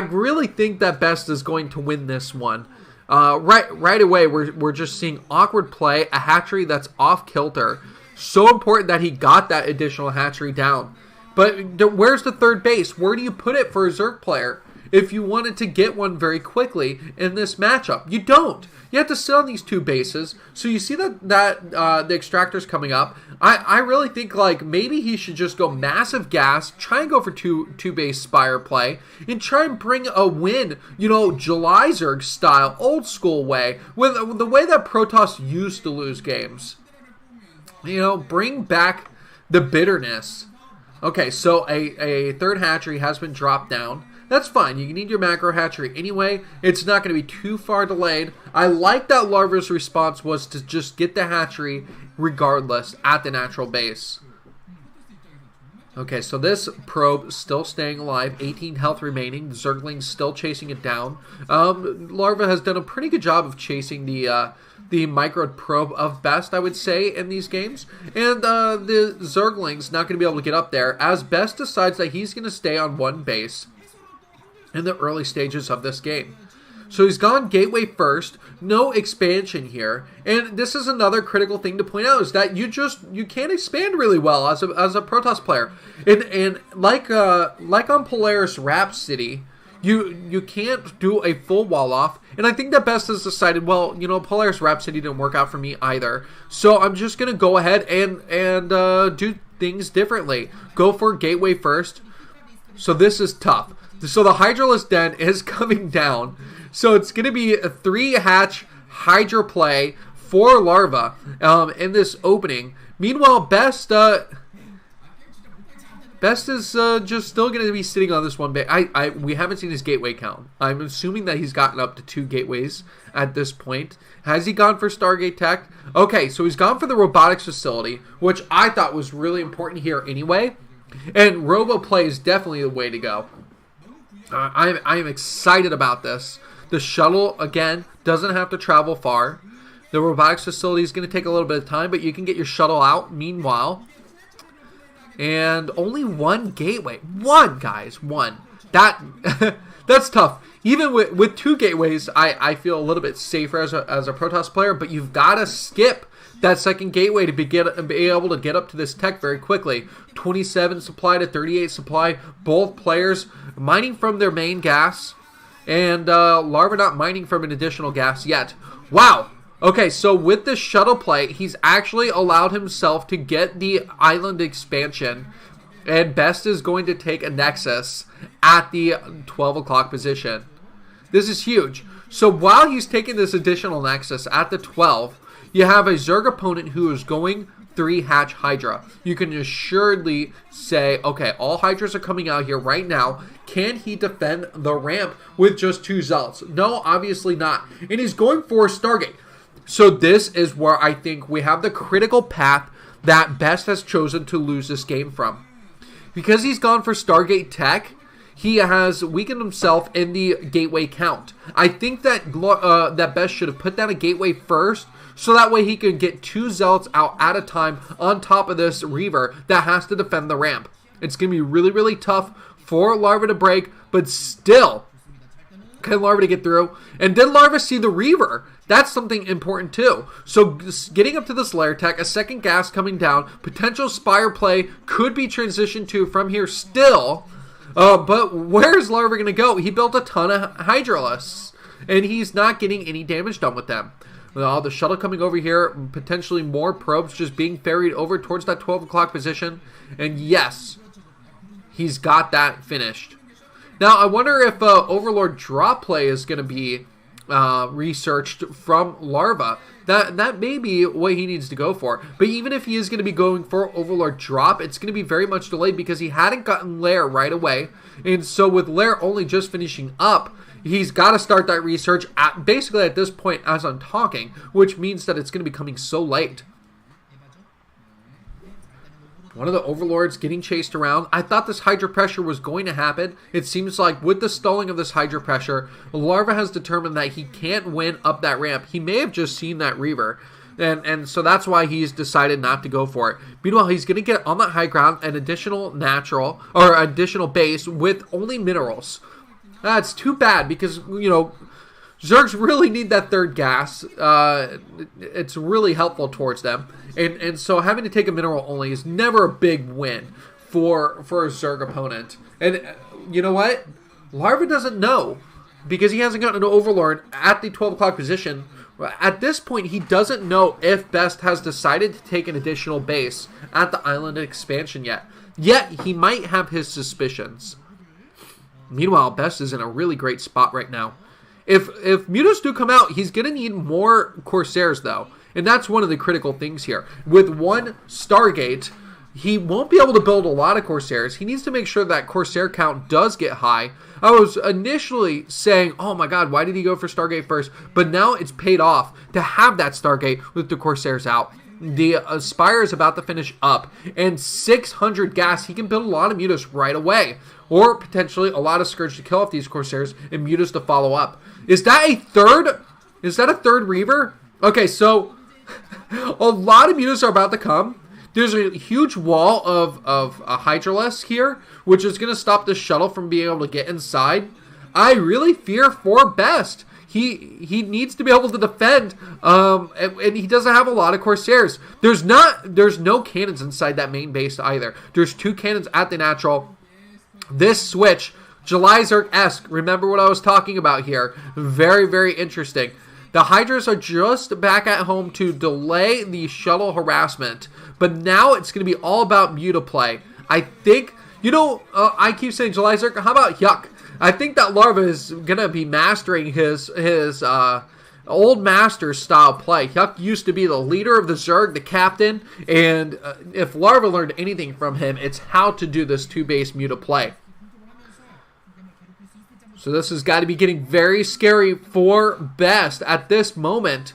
really think that Best is going to win this one. Right away, we're just seeing awkward play. A hatchery that's off kilter. So important that he got that additional hatchery down. But where's the third base? Where do you put it for a Zerg player? If you wanted to get one very quickly in this matchup. You don't. You have to sit on these 2 bases. So you see that the extractor's coming up. I really think like maybe he should just go massive gas, try and go for two base Spire play, and try and bring a win, you know, July Zerg style, old school way, with the way that Protoss used to lose games. You know, bring back the bitterness. Okay, so a third hatchery has been dropped down. That's fine. You need your macro hatchery anyway. It's not going to be too far delayed. I like that Larva's response was to just get the hatchery regardless at the natural base. Okay, so this probe still staying alive. 18 health remaining. The Zergling's still chasing it down. Larva has done a pretty good job of chasing the micro probe of Best, I would say, in these games. And the Zergling's not going to be able to get up there as Best decides that he's going to stay on one base in the early stages of this game. So he's gone gateway first, no expansion here, and this is another critical thing to point out is that you can't expand really well as a Protoss player. And like on Polaris Rhapsody, You can't do a full wall off, and I think that Best has decided, well, Polaris Rhapsody didn't work out for me either, so I'm just gonna go ahead and do things differently. Go for Gateway first. So this is tough. So the Hydraless Den is coming down, so it's gonna be a 3-hatch Hydra play for Larva in this opening. Meanwhile, Best is just still going to be sitting on this one bit. We haven't seen his gateway count. I'm assuming that he's gotten up to 2 gateways at this point. Has he gone for Stargate Tech? Okay, so he's gone for the robotics facility, which I thought was really important here anyway. And Robo Play is definitely the way to go. I am excited about this. The shuttle, again, doesn't have to travel far. The robotics facility is going to take a little bit of time, but you can get your shuttle out meanwhile. And only 1 gateway. 1, guys. 1. That's tough. Even with 2 gateways, I feel a little bit safer as a Protoss player, but you've got to skip that second gateway to be able to get up to this tech very quickly. 27 supply to 38 supply. Both players mining from their main gas. And Larva not mining from an additional gas yet. Wow. Okay, so with the shuttle play, he's actually allowed himself to get the island expansion, and Best is going to take a Nexus at the 12 o'clock position. This is huge. So while he's taking this additional Nexus at the 12, you have a Zerg opponent who is going 3-hatch Hydra. You can assuredly say, okay, all Hydras are coming out here right now. Can he defend the ramp with just 2 Zealots? No, obviously not. And he's going for Stargate. So this is where I think we have the critical path that Best has chosen to lose this game from. Because he's gone for Stargate Tech, he has weakened himself in the gateway count. I think that that Best should have put down a gateway first, so that way he could get 2 Zealots out at a time on top of this Reaver that has to defend the ramp. It's going to be really, really tough for Larva to break, but still, can Larva to get through? And did Larva see the Reaver? That's something important too. So getting up to this layer tech, a second gas coming down, potential Spire play could be transitioned to from here still. But where's Larva going to go? He built a ton of Hydralisks, and he's not getting any damage done with them. The shuttle coming over here, potentially more probes just being ferried over towards that 12 o'clock position. And yes, he's got that finished. Now, I wonder if Overlord drop play is going to be researched from Larva. That may be what he needs to go for. But even if he is going to be going for Overlord drop, it's going to be very much delayed because he hadn't gotten Lair right away. And so with Lair only just finishing up, he's got to start that research basically at this point as I'm talking, which means that it's going to be coming so late. One of the Overlords getting chased around. I thought this Hydra pressure was going to happen. It seems like with the stalling of this Hydra pressure, Larva has determined that he can't win up that ramp. He may have just seen that Reaver. And so that's why he's decided not to go for it. Meanwhile, he's going to get on that high ground an additional natural, or additional base with only minerals. That's too bad because, Zergs really need that third gas. It's really helpful towards them. And so having to take a mineral only is never a big win for a Zerg opponent. And you know what? Larva doesn't know because he hasn't gotten an Overlord at the 12 o'clock position. At this point, he doesn't know if Best has decided to take an additional base at the island expansion yet. Yet, he might have his suspicions. Meanwhile, Best is in a really great spot right now. If Mutos do come out, he's going to need more Corsairs, though. And that's one of the critical things here. With 1 Stargate, he won't be able to build a lot of Corsairs. He needs to make sure that Corsair count does get high. I was initially saying, oh my god, why did he go for Stargate first? But now it's paid off to have that Stargate with the Corsairs out. The Spire is about to finish up. And 600 gas, he can build a lot of Mutos right away. Or potentially a lot of Scourge to kill off these Corsairs and Mutos to follow up. Is that a third? Is that a third Reaver? Okay, so a lot of Mutos are about to come. There's a huge wall of Hydralisks here, which is going to stop the shuttle from being able to get inside. I really fear for Best. He needs to be able to defend, and he doesn't have a lot of Corsairs. There's no cannons inside that main base either. There's 2 cannons at the natural. This switch Jelizerk-esque. Remember what I was talking about here. Very, very interesting. The Hydras are just back at home to delay the shuttle harassment. But now it's going to be all about Mutaplay. I think, I keep saying Jelizerk. How about Yuck? I think that Larva is going to be mastering his old master style play. Yuck used to be the leader of the Zerg, the captain. And if Larva learned anything from him, it's how to do this 2-base Mutaplay. So this has got to be getting very scary for Best at this moment.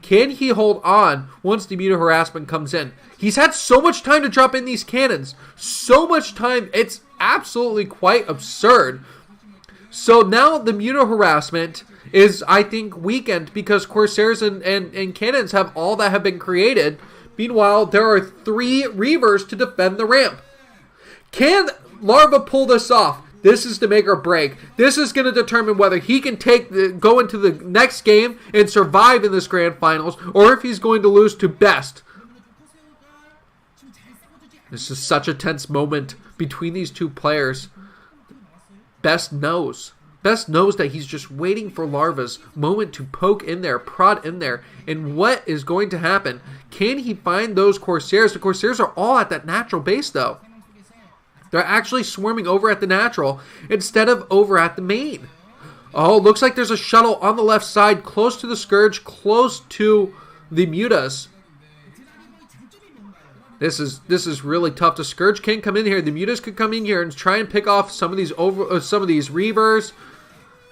Can he hold on once the Muta harassment comes in? He's had so much time to drop in these cannons. So much time. It's absolutely quite absurd. So now the Muta harassment is, I think, weakened because Corsairs and cannons have all that have been created. Meanwhile, there are 3 Reavers to defend the ramp. Can Larva pull this off? This is the make or break. This is going to determine whether he can go into the next game and survive in this grand finals, or if he's going to lose to Best. This is such a tense moment between these two players. Best knows. Best knows that he's just waiting for Larva's moment to poke in there, prod in there. And what is going to happen? Can he find those Corsairs? The Corsairs are all at that natural base, though. They're actually swarming over at the natural instead of over at the main. Oh, looks like there's a shuttle on the left side, close to the Scourge, close to the Mutas. This is really tough. The Scourge can come in here. The Mutas could come in here and try and pick off some of these Reavers.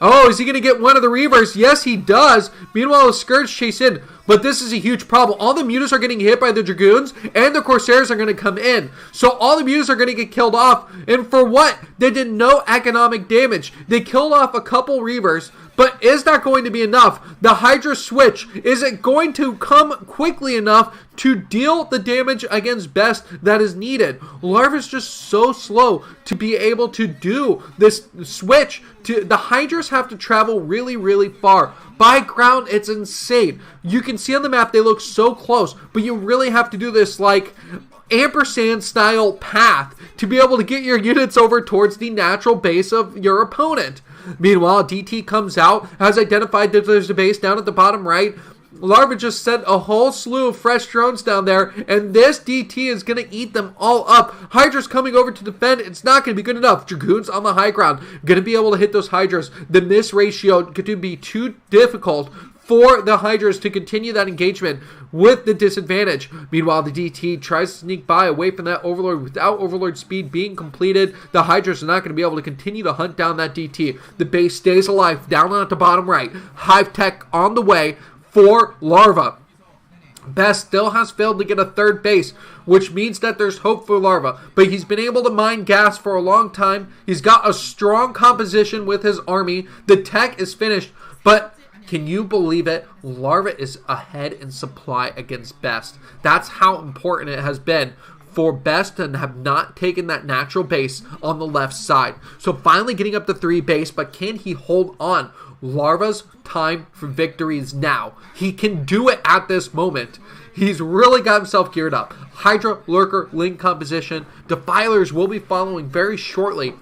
Oh, is he going to get one of the Reavers? Yes, he does. Meanwhile, the Scourge chase in. But this is a huge problem. All the Mutas are getting hit by the Dragoons, and the Corsairs are going to come in. So all the Mutas are going to get killed off. And for what? They did no economic damage. They killed off a couple Reavers. But is that going to be enough? The Hydra switch, is it going to come quickly enough to deal the damage against Best that is needed? Larva's just so slow to be able to do this switch. The Hydras have to travel really, really far. By ground, it's insane. You can see on the map they look so close, but you really have to do this like ampersand style path to be able to get your units over towards the natural base of your opponent. Meanwhile, DT comes out, has identified that there's a base down at the bottom right. Larva just sent a whole slew of fresh drones down there, and this DT is going to eat them all up. Hydra's coming over to defend. It's not going to be good enough. Dragoons on the high ground, going to be able to hit those Hydras. The miss ratio going to be too difficult for the Hydras to continue that engagement with the disadvantage. Meanwhile, the DT tries to sneak by away from that Overlord without Overlord speed being completed. The Hydras are not going to be able to continue to hunt down that DT. The base stays alive down at the bottom right. Hive Tech on the way for Larva. Best still has failed to get a third base, which means that there's hope for Larva. But he's been able to mine gas for a long time. He's got a strong composition with his army. The tech is finished, but can you believe it? Larva is ahead in supply against Best. That's how important it has been for Best to have not taken that natural base on the left side. So finally getting up to 3 base, but can he hold on? Larva's time for victory is now. He can do it at this moment. He's really got himself geared up. Hydra, Lurker, Link composition. Defilers will be following very shortly.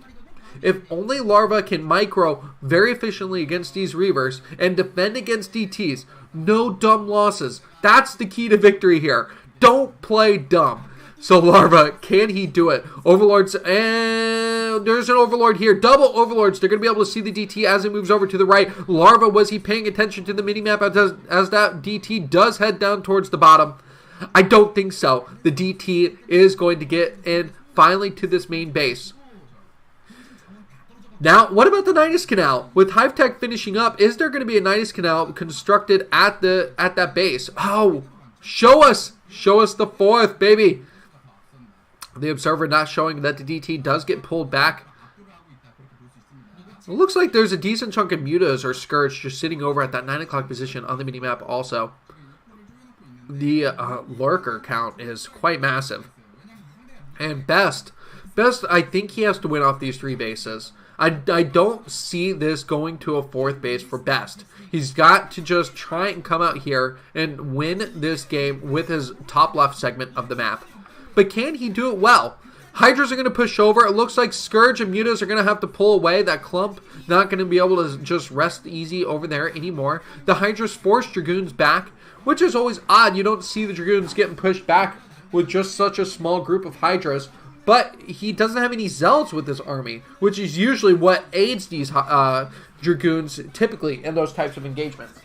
If only Larva can micro very efficiently against these Reavers and defend against DTs, no dumb losses. That's the key to victory here. Don't play dumb. So Larva, can he do it? Overlords, and there's an Overlord here. Double Overlords. They're going to be able to see the DT as it moves over to the right. Larva, was he paying attention to the minimap as that DT does head down towards the bottom? I don't think so. The DT is going to get in finally to this main base. Now, what about the Nidus Canal? With Hive Tech finishing up, is there going to be a Nidus Canal constructed at that base? Oh, show us the 4th, baby. The observer not showing that the DT does get pulled back. It looks like there's a decent chunk of Mutas or Scourge just sitting over at that 9 o'clock position on the minimap also. The Lurker count is quite massive. And Best, I think he has to win off these 3 bases. I don't see this going to a 4th base for Best. He's got to just try and come out here and win this game with his top left segment of the map. But can he do it well? Hydras are going to push over. It looks like Scourge and Mutas are going to have to pull away. That clump not going to be able to just rest easy over there anymore. The Hydras force Dragoons back, which is always odd. You don't see the Dragoons getting pushed back with just such a small group of Hydras. But he doesn't have any Zealots with his army, which is usually what aids these Dragoons typically in those types of engagements.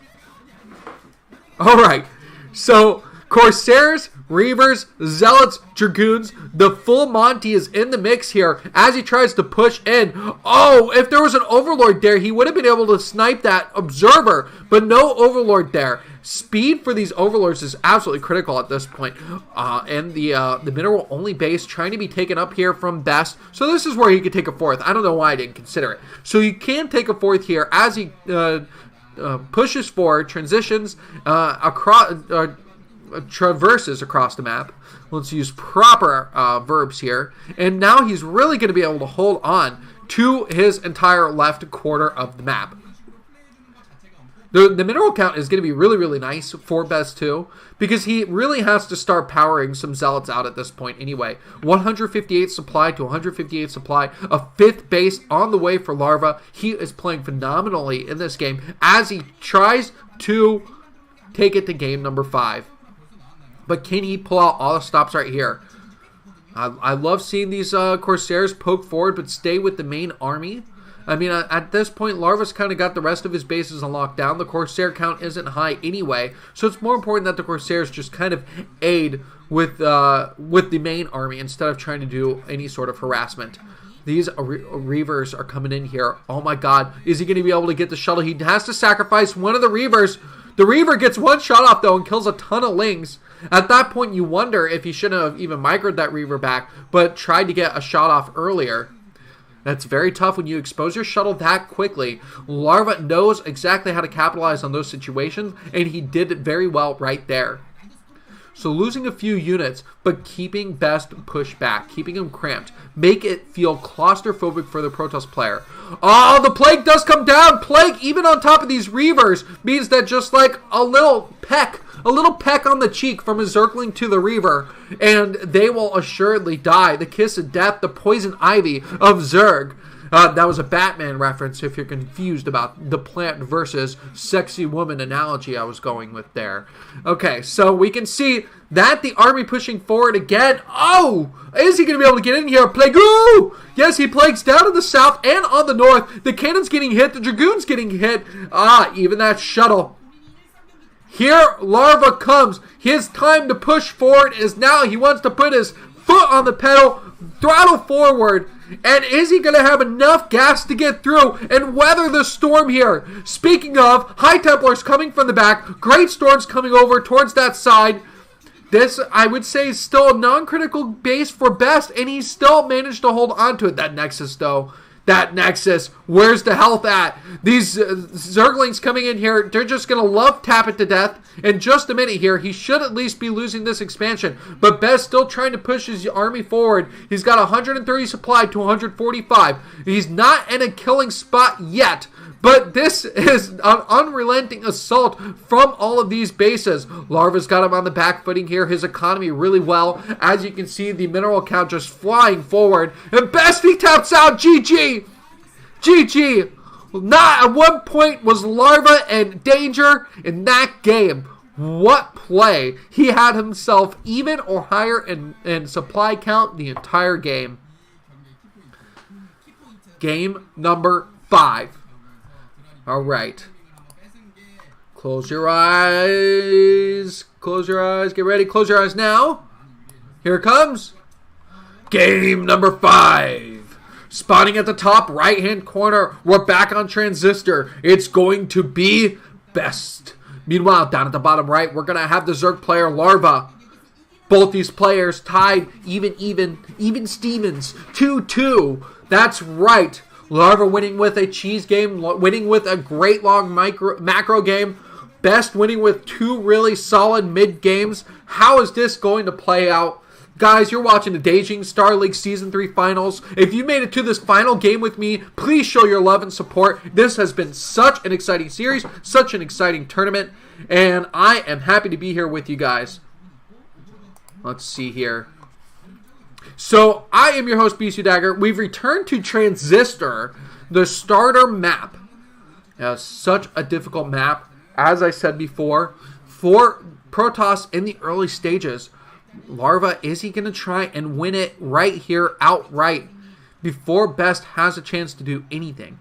Alright, so Corsairs, Reavers, Zealots, Dragoons, the full Monty is in the mix here as he tries to push in. Oh, if there was an Overlord there, he would have been able to snipe that Observer, but no Overlord there. Speed for these Overlords is absolutely critical at this point. And the mineral-only base trying to be taken up here from Best. So this is where he could take a fourth. I don't know why I didn't consider it. So you can take a fourth here as he pushes forward, transitions across... traverses across the map. Let's use proper verbs here. And now he's really going to be able to hold on to his entire left quarter of the map. The mineral count is going to be really, really nice for Best 2 because he really has to start powering some Zealots out at this point anyway. 158 supply to 158 supply. A 5th base on the way for Larva. He is playing phenomenally in this game as he tries to take it to game number 5. But can he pull out all the stops right here? I love seeing these Corsairs poke forward but stay with the main army. I mean, at this point, Larva's kind of got the rest of his bases on lockdown. The Corsair count isn't high anyway, so it's more important that the Corsairs just kind of aid with the main army instead of trying to do any sort of harassment. These Reavers are coming in here. Oh my god, is he going to be able to get the shuttle? He has to sacrifice one of the Reavers. The Reaver gets one shot off, though, and kills a ton of Lings. At that point, you wonder if he shouldn't have even microed that Reaver back, but tried to get a shot off earlier. That's very tough when you expose your shuttle that quickly. Larva knows exactly how to capitalize on those situations, and he did it very well right there. So losing a few units, but keeping Best pushed back, keeping him cramped, make it feel claustrophobic for the Protoss player. Oh, the Plague does come down! Plague, even on top of these Reavers, means that just like a little peck on the cheek from a Zergling to the Reaver, and they will assuredly die. The kiss of death, the poison ivy of Zerg. That was a Batman reference if you're confused about the plant versus sexy woman analogy I was going with there. Okay, so we can see that the army pushing forward again. Oh! Is he going to be able to get in here? Plague! Ooh! Yes, he plagues down to the south and on the north. The cannon's getting hit. The Dragoon's getting hit. Even that shuttle. Here, Larva comes. His time to push forward is now. He wants to put his foot on the pedal, throttle forward. And is he going to have enough gas to get through and weather the storm here? Speaking of, High Templars coming from the back. Great Storms coming over towards that side. This, I would say, is still a non-critical base for Best, and he still managed to hold on to it. That Nexus, though. That Nexus, where's the health at? These Zerglings coming in here, they're just going to love tap it to death. In just a minute here, he should at least be losing this expansion. But Best still trying to push his army forward. He's got 130 supply to 145. He's not in a killing spot yet. But this is an unrelenting assault from all of these bases. Larva's got him on the back footing here. His economy really well. As you can see, the mineral count just flying forward. And Best, he taps out. GG. GG. Not at one point was Larva in danger in that game. What play. He had himself even or higher in supply count the entire game. Game number 5. All right. Close your eyes. Close your eyes. Get ready. Close your eyes now. Here it comes. Game number 5. Spawning at the top right-hand corner. We're back on Transistor. It's going to be Best. Meanwhile, down at the bottom right, we're going to have the Zerg player Larva. Both these players tied even Stevens. 2-2. That's right. Larva winning with a cheese game, winning with a great long macro game. Best winning with 2 really solid mid games. How is this going to play out? Guys, you're watching the DanJJing Star League Season 3 Finals. If you made it to this final game with me, please show your love and support. This has been such an exciting series, such an exciting tournament, and I am happy to be here with you guys. Let's see here. So, I am your host, BisuDagger. We've returned to Transistor, the starter map. Now, such a difficult map, as I said before, for Protoss in the early stages. Larva, is he going to try and win it right here, outright, before Best has a chance to do anything?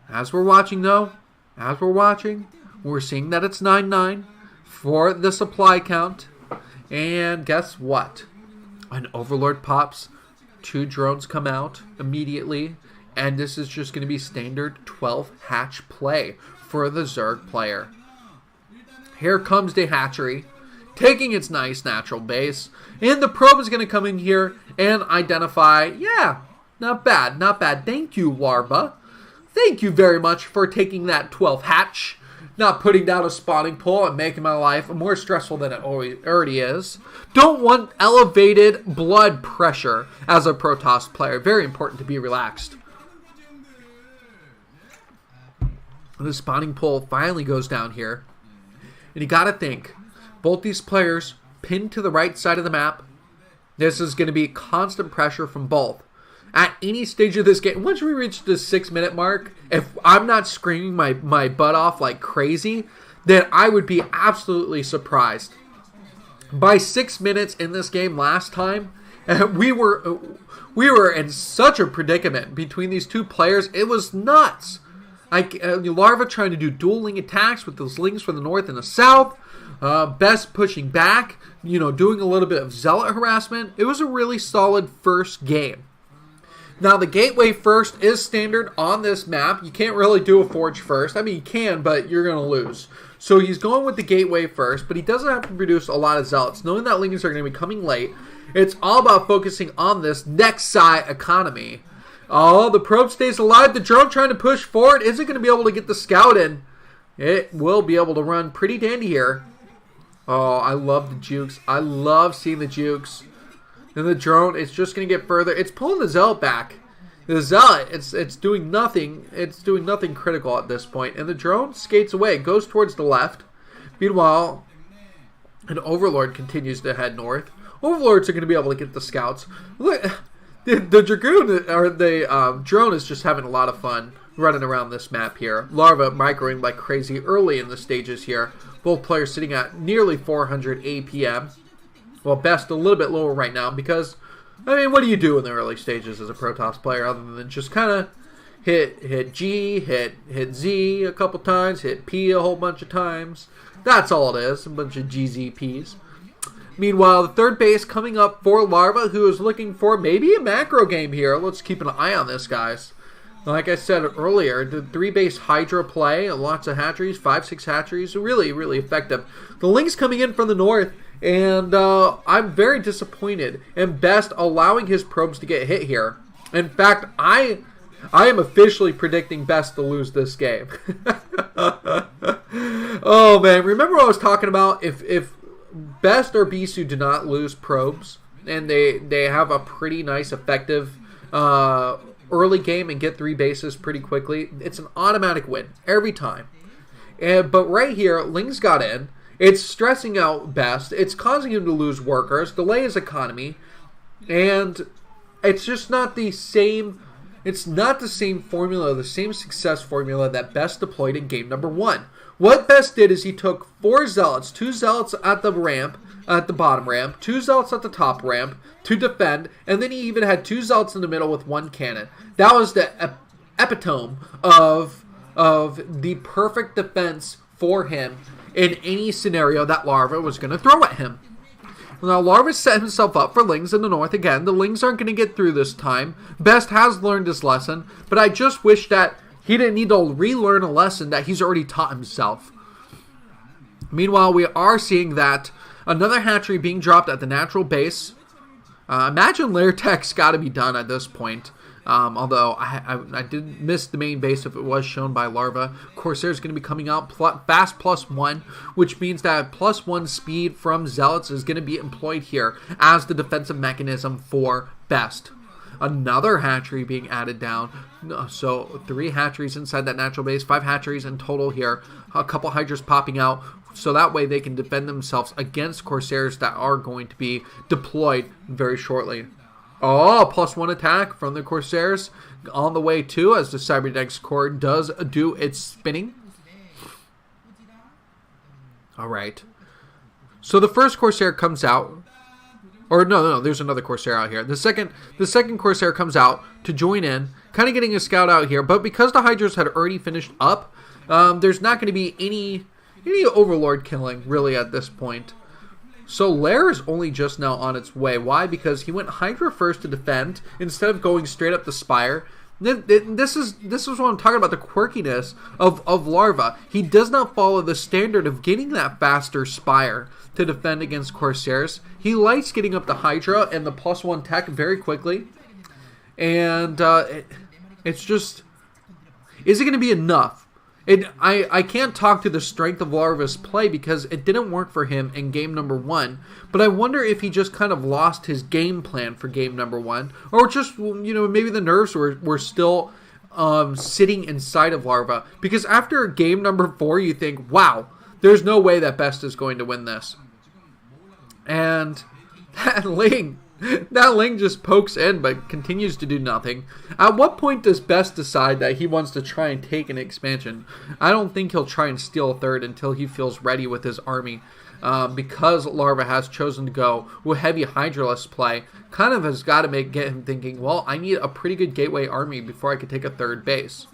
As we're watching, though, we're seeing that it's 9-9 for the supply count. And guess what? An Overlord pops, 2 drones come out immediately, and this is just going to be standard 12 hatch play for the Zerg player. Here comes the hatchery, taking its nice natural base, and the probe is going to come in here and identify, yeah, not bad, not bad. Thank you, Larva. Thank you very much for taking that 12 hatch, not putting down a spawning pole and making my life more stressful than it already is. Don't want elevated blood pressure as a Protoss player. Very important to be relaxed. The spawning pole finally goes down here. And you gotta think, both these players pinned to the right side of the map. This is going to be constant pressure from both. At any stage of this game, once we reach the 6-minute mark, if I'm not screaming my butt off like crazy, then I would be absolutely surprised. By 6 minutes in this game last time, we were in such a predicament between these two players. It was nuts. Larva trying to do dueling attacks with those lings from the north and the south. Best pushing back, doing a little bit of zealot harassment. It was a really solid first game. Now, the gateway first is standard on this map. You can't really do a forge first. I mean, you can, but you're going to lose. So he's going with the gateway first, but he doesn't have to produce a lot of zealots. Knowing that lings are going to be coming late, it's all about focusing on this Nexi economy. Oh, the probe stays alive. The drone trying to push forward. Is it going to be able to get the scout in? It will be able to run pretty dandy here. Oh, I love the jukes. I love seeing the jukes. And the drone, it's just going to get further. It's pulling the zealot back. The zealot, it's doing nothing. It's doing nothing critical at this point. And the drone skates away, goes towards the left. Meanwhile, an Overlord continues to head north. Overlords are going to be able to get the scouts. Look, the Dragoon, or the drone is just having a lot of fun running around this map here. Larva microing like crazy early in the stages here. Both players sitting at nearly 400 APM. Well, Best a little bit lower right now because, I mean, what do you do in the early stages as a Protoss player other than just kind of hit G, hit Z a couple times, hit P a whole bunch of times. That's all it is, a bunch of GZPs. Meanwhile, the third base coming up for Larva, who is looking for maybe a macro game here. Let's keep an eye on this, guys. Like I said earlier, the 3-base Hydra play, lots of hatcheries, 5-6 hatcheries, really, really effective. The Lynx coming in from the north, and I'm very disappointed in Best allowing his probes to get hit here. In fact, I am officially predicting Best to lose this game. Oh, man. Remember what I was talking about? If Best or Bisu do not lose probes, and they have a pretty nice, effective early game and get 3 bases pretty quickly, it's an automatic win every time. But right here, Ling's got in. It's stressing out Best. It's causing him to lose workers, delay his economy, and it's just not the same. It's not the same formula, the same success formula that Best deployed in game number 1. What Best did is he took 4 zealots, 2 zealots at the ramp, at the bottom ramp, 2 zealots at the top ramp to defend, and then he even had 2 zealots in the middle with 1 cannon. That was the epitome of the perfect defense for him in any scenario that Larva was going to throw at him. Now, Larva set himself up for Lings in the north again. The Lings aren't going to get through this time. Best has learned his lesson, but I just wish that he didn't need to relearn a lesson that he's already taught himself. Meanwhile, we are seeing that another hatchery being dropped at the natural base. Imagine lair tech's got to be done at this point. Although I did miss the main base if it was shown by Larva. Corsair's going to be coming out fast +1, which means that +1 speed from Zealots is going to be employed here as the defensive mechanism for Best. Another hatchery being added down. So 3 hatcheries inside that natural base, 5 hatcheries in total here. A couple Hydras popping out. so that way they can defend themselves against Corsairs that are going to be deployed very shortly. Oh, +1 attack from the Corsairs on the way too, as the Cyberdex core does do its spinning. Alright. So the first Corsair comes out. Or no, there's another Corsair out here. The second Corsair comes out to join in, kind of getting a scout out here. But because the Hydras had already finished up, there's not going to be any Overlord killing, really, at this point. So Lair is only just now on its way. Why? Because he went Hydra first to defend, instead of going straight up the Spire. This is what I'm talking about, the quirkiness of Larva. He does not follow the standard of getting that faster Spire to defend against Corsairs. He likes getting up the Hydra and the +1 tech very quickly. And it's just... Is it going to be enough? I can't talk to the strength of Larva's play because it didn't work for him in game number 1. But I wonder if he just kind of lost his game plan for game number 1. Or just, maybe the nerves were still sitting inside of Larva. Because after game number 4, you think, wow, there's no way that Best is going to win this. And that Ling just pokes in but continues to do nothing. At what point does Best decide that he wants to try and take an expansion? I don't think he'll try and steal a third until he feels ready with his army. Because Larva has chosen to go with heavy Hydraless play, kind of has got to get him thinking, well, I need a pretty good gateway army before I could take a third base.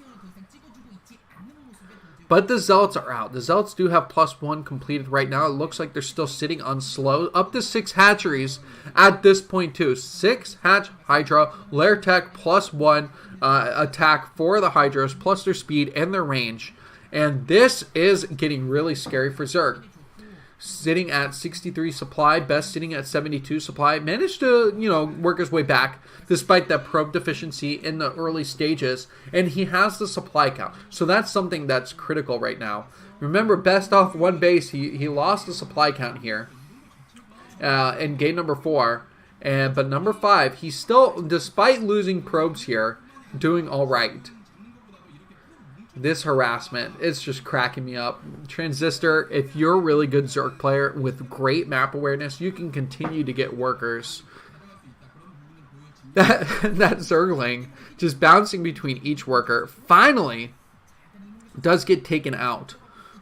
But the Zealots are out. The Zealots do have +1 completed right now. It looks like they're still sitting on slow. Up to 6 hatcheries at this point too. 6 hatch Hydra, Lair Tech +1 attack for the Hydras, plus their speed and their range. And this is getting really scary for Zerg. Sitting at 63 supply, Best sitting at 72 supply. Managed to, work his way back despite that probe deficiency in the early stages. And he has the supply count. So that's something that's critical right now. Remember, Best off 1 base, he lost the supply count here in game number 4. But number 5, he's still, despite losing probes here, doing all right. This harassment, it's just cracking me up. Transistor, if you're a really good Zerg player with great map awareness, you can continue to get workers. That Zergling just bouncing between each worker finally does get taken out.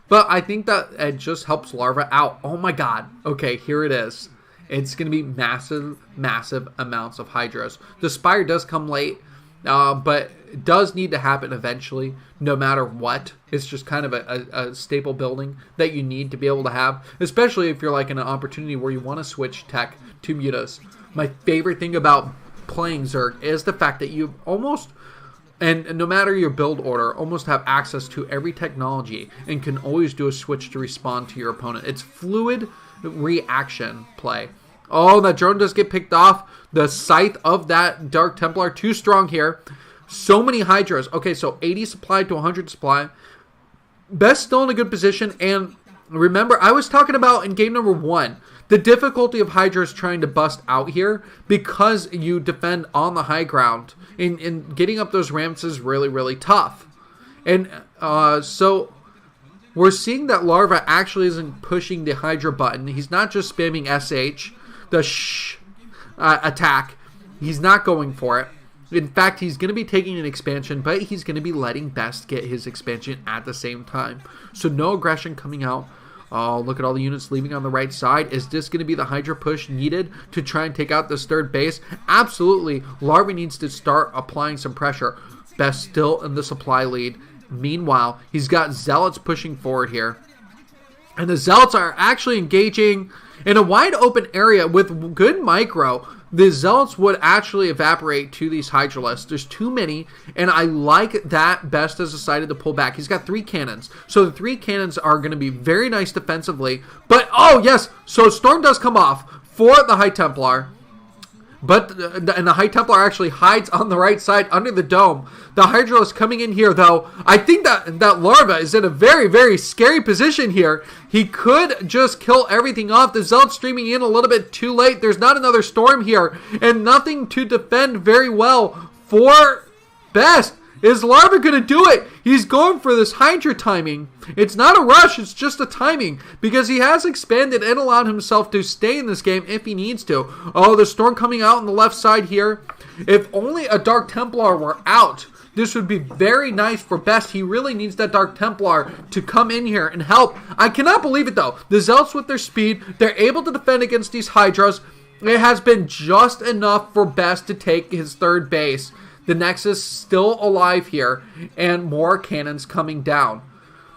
But I think that it just helps Larva out. Oh my god. Okay, here it is. It's going to be massive, massive amounts of Hydras. The Spire does come late. But it does need to happen eventually, no matter what. It's just kind of a staple building that you need to be able to have, especially if you're like in an opportunity where you want to switch tech to mutas. My favorite thing about playing Zerg is the fact that you almost, and no matter your build order, almost have access to every technology and can always do a switch to respond to your opponent. It's fluid reaction play. Oh, that drone does get picked off. The scythe of that Dark Templar, too strong here. So many Hydras. Okay, so 80 supply to 100 supply. Best still in a good position. And remember, I was talking about in game number 1, the difficulty of Hydras trying to bust out here because you defend on the high ground. And getting up those ramps is really, really tough. And so we're seeing that Larva actually isn't pushing the Hydra button. He's not just spamming SH. The attack. He's not going for it. In fact, he's going to be taking an expansion, but he's going to be letting Best get his expansion at the same time. So no aggression coming out. Oh, look at all the units leaving on the right side. Is this going to be the Hydra push needed to try and take out this third base? Absolutely. Larva needs to start applying some pressure. Best still in the supply lead. Meanwhile, he's got Zealots pushing forward here. And the Zealots are actually engaging in a wide open area with good micro. The Zealots would actually evaporate to these Hydralists. There's too many, and I like that Best has decided to pull back. He's got 3 cannons. So the 3 cannons are going to be very nice defensively. But, oh yes, so Storm does come off for the High Templar. But, and the High Templar actually hides on the right side under the dome. The Hydralist coming in here, though. I think that Larva is in a very, very scary position here. He could just kill everything off. The Zealot streaming in a little bit too late. There's not another Storm here. And nothing to defend very well for Best. Is Larva going to do it? He's going for this Hydra timing. It's not a rush, it's just a timing, because he has expanded and allowed himself to stay in this game if he needs to. Oh, the Storm coming out on the left side here. If only a Dark Templar were out, this would be very nice for Best. He really needs that Dark Templar to come in here and help. I cannot believe it, though. The Zealots with their speed, they're able to defend against these Hydras. It has been just enough for Best to take his third base. The Nexus still alive here, and more cannons coming down.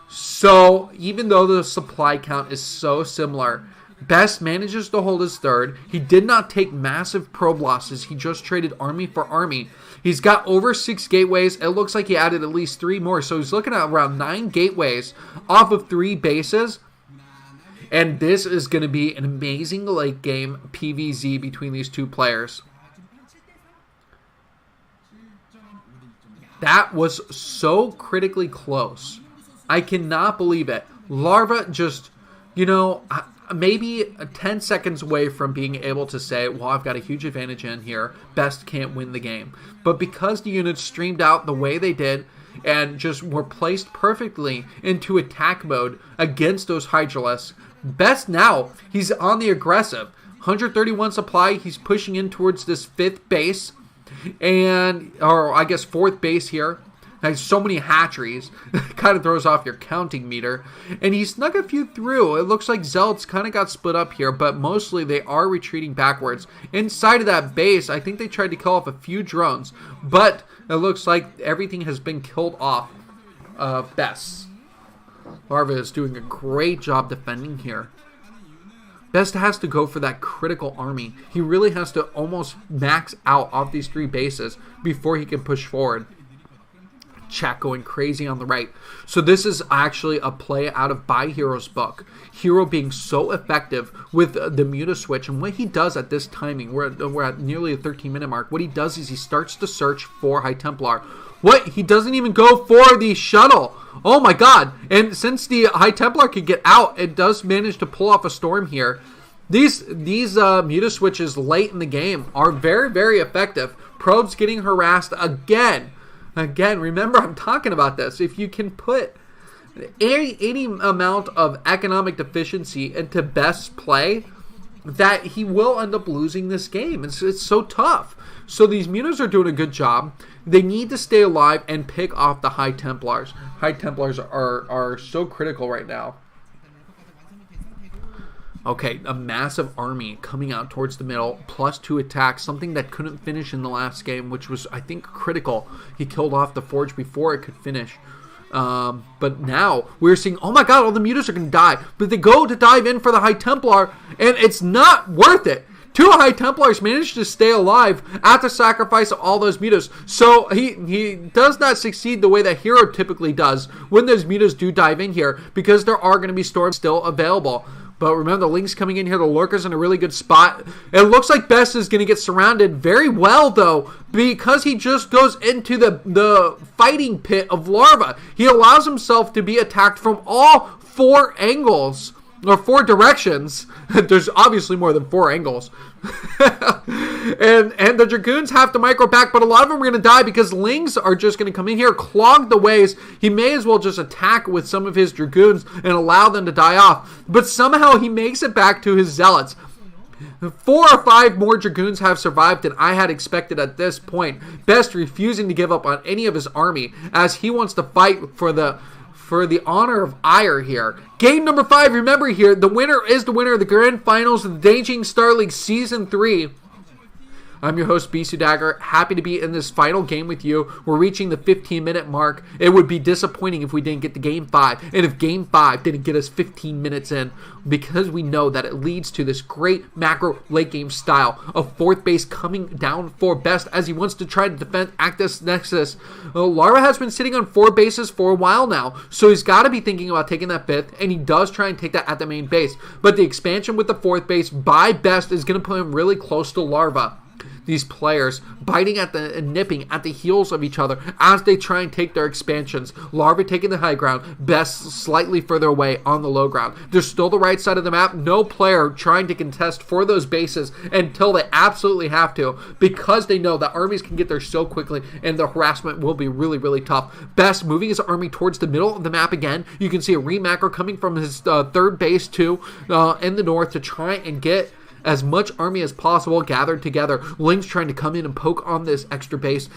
So, even though the supply count is so similar, Best manages to hold his third. He did not take massive probe losses. He just traded army for army. He's got over 6 gateways. It looks like he added at least 3 more. So he's looking at around 9 gateways off of 3 bases. And this is going to be an amazing late game PvZ between these two players. That was so critically close. I cannot believe it. Larva just, maybe 10 seconds away from being able to say, well, I've got a huge advantage in here. Best can't win the game. But because the units streamed out the way they did and just were placed perfectly into attack mode against those Hydralisks, Best now, he's on the aggressive. 131 supply, he's pushing in towards this 5th base. Or I guess 4th base here. Has so many hatcheries. Kind of throws off your counting meter. And he snuck a few through. It looks like Zealots kind of got split up here, but mostly they are retreating backwards. Inside of that base, I think they tried to kill off a few drones, but it looks like everything has been killed off of Best. Larva is doing a great job defending here. Best has to go for that critical army. He really has to almost max out off these 3 bases before he can push forward. Chat going crazy on the right. So this is actually a play out of ByHero's book. Hero being so effective with the Muta switch, and what he does at this timing, we're at nearly the 13-minute mark. What he does is he starts to search for High Templar. What? He doesn't even go for the shuttle. Oh my god. And since the High Templar could get out, it does manage to pull off a storm here. These Muta switches late in the game are very, very effective. Probes getting harassed again. Again, remember I'm talking about this. If you can put any amount of economic deficiency into Best's play, that he will end up losing this game. It's so tough. So these Mutas are doing a good job. They need to stay alive and pick off the High Templars. High Templars are so critical right now. Okay, a massive army coming out towards the middle, +2 attacks, something that couldn't finish in the last game, which was, I think, critical. He killed off the Forge before it could finish. But now, we're seeing, oh my god, all the Mutas are going to die. But they go to dive in for the High Templar, and it's not worth it. 2 High Templars managed to stay alive at the sacrifice of all those Mutas. So he does not succeed the way that Hero typically does when those Mutas do dive in here, because there are going to be storms still available. But remember, the Link's coming in here. The Lurker's in a really good spot. It looks like Best is going to get surrounded very well, though, because he just goes into the fighting pit of Larva. He allows himself to be attacked from all 4 angles, or 4 directions. There's obviously more than 4 angles. and the Dragoons have to micro back, but a lot of them are going to die because Lings are just going to come in here, clog the ways. He may as well just attack with some of his Dragoons and allow them to die off. But somehow he makes it back to his Zealots. 4 or 5 more Dragoons have survived than I had expected at this point. Best refusing to give up on any of his army, as he wants to fight for the honor of ire here. Game number 5, remember here, the winner is the winner of the Grand Finals of the DanJJing Star League Season 3. I'm your host, BisuDagger. Happy to be in this final game with you. We're reaching the 15-minute mark. It would be disappointing if we didn't get to Game 5, and if Game 5 didn't get us 15 minutes in, because we know that it leads to this great macro late game style of 4th base coming down for Best as he wants to try to defend Actus Nexus. Larva has been sitting on 4 bases for a while now, so he's got to be thinking about taking that 5th, and he does try and take that at the main base. But the expansion with the 4th base by Best is going to put him really close to Larva. these players biting at the and nipping at the heels of each other as they try and take their expansions. Larva taking the high ground, Best slightly further away on the low ground. They're still the right side of the map. No player trying to contest for those bases until they absolutely have to, because they know that armies can get there so quickly and the harassment will be really, really tough. Best moving his army towards the middle of the map again. You can see a remacro coming from his third base too in the north to try and get as much army as possible gathered together. Lings trying to come in and poke on this extra base.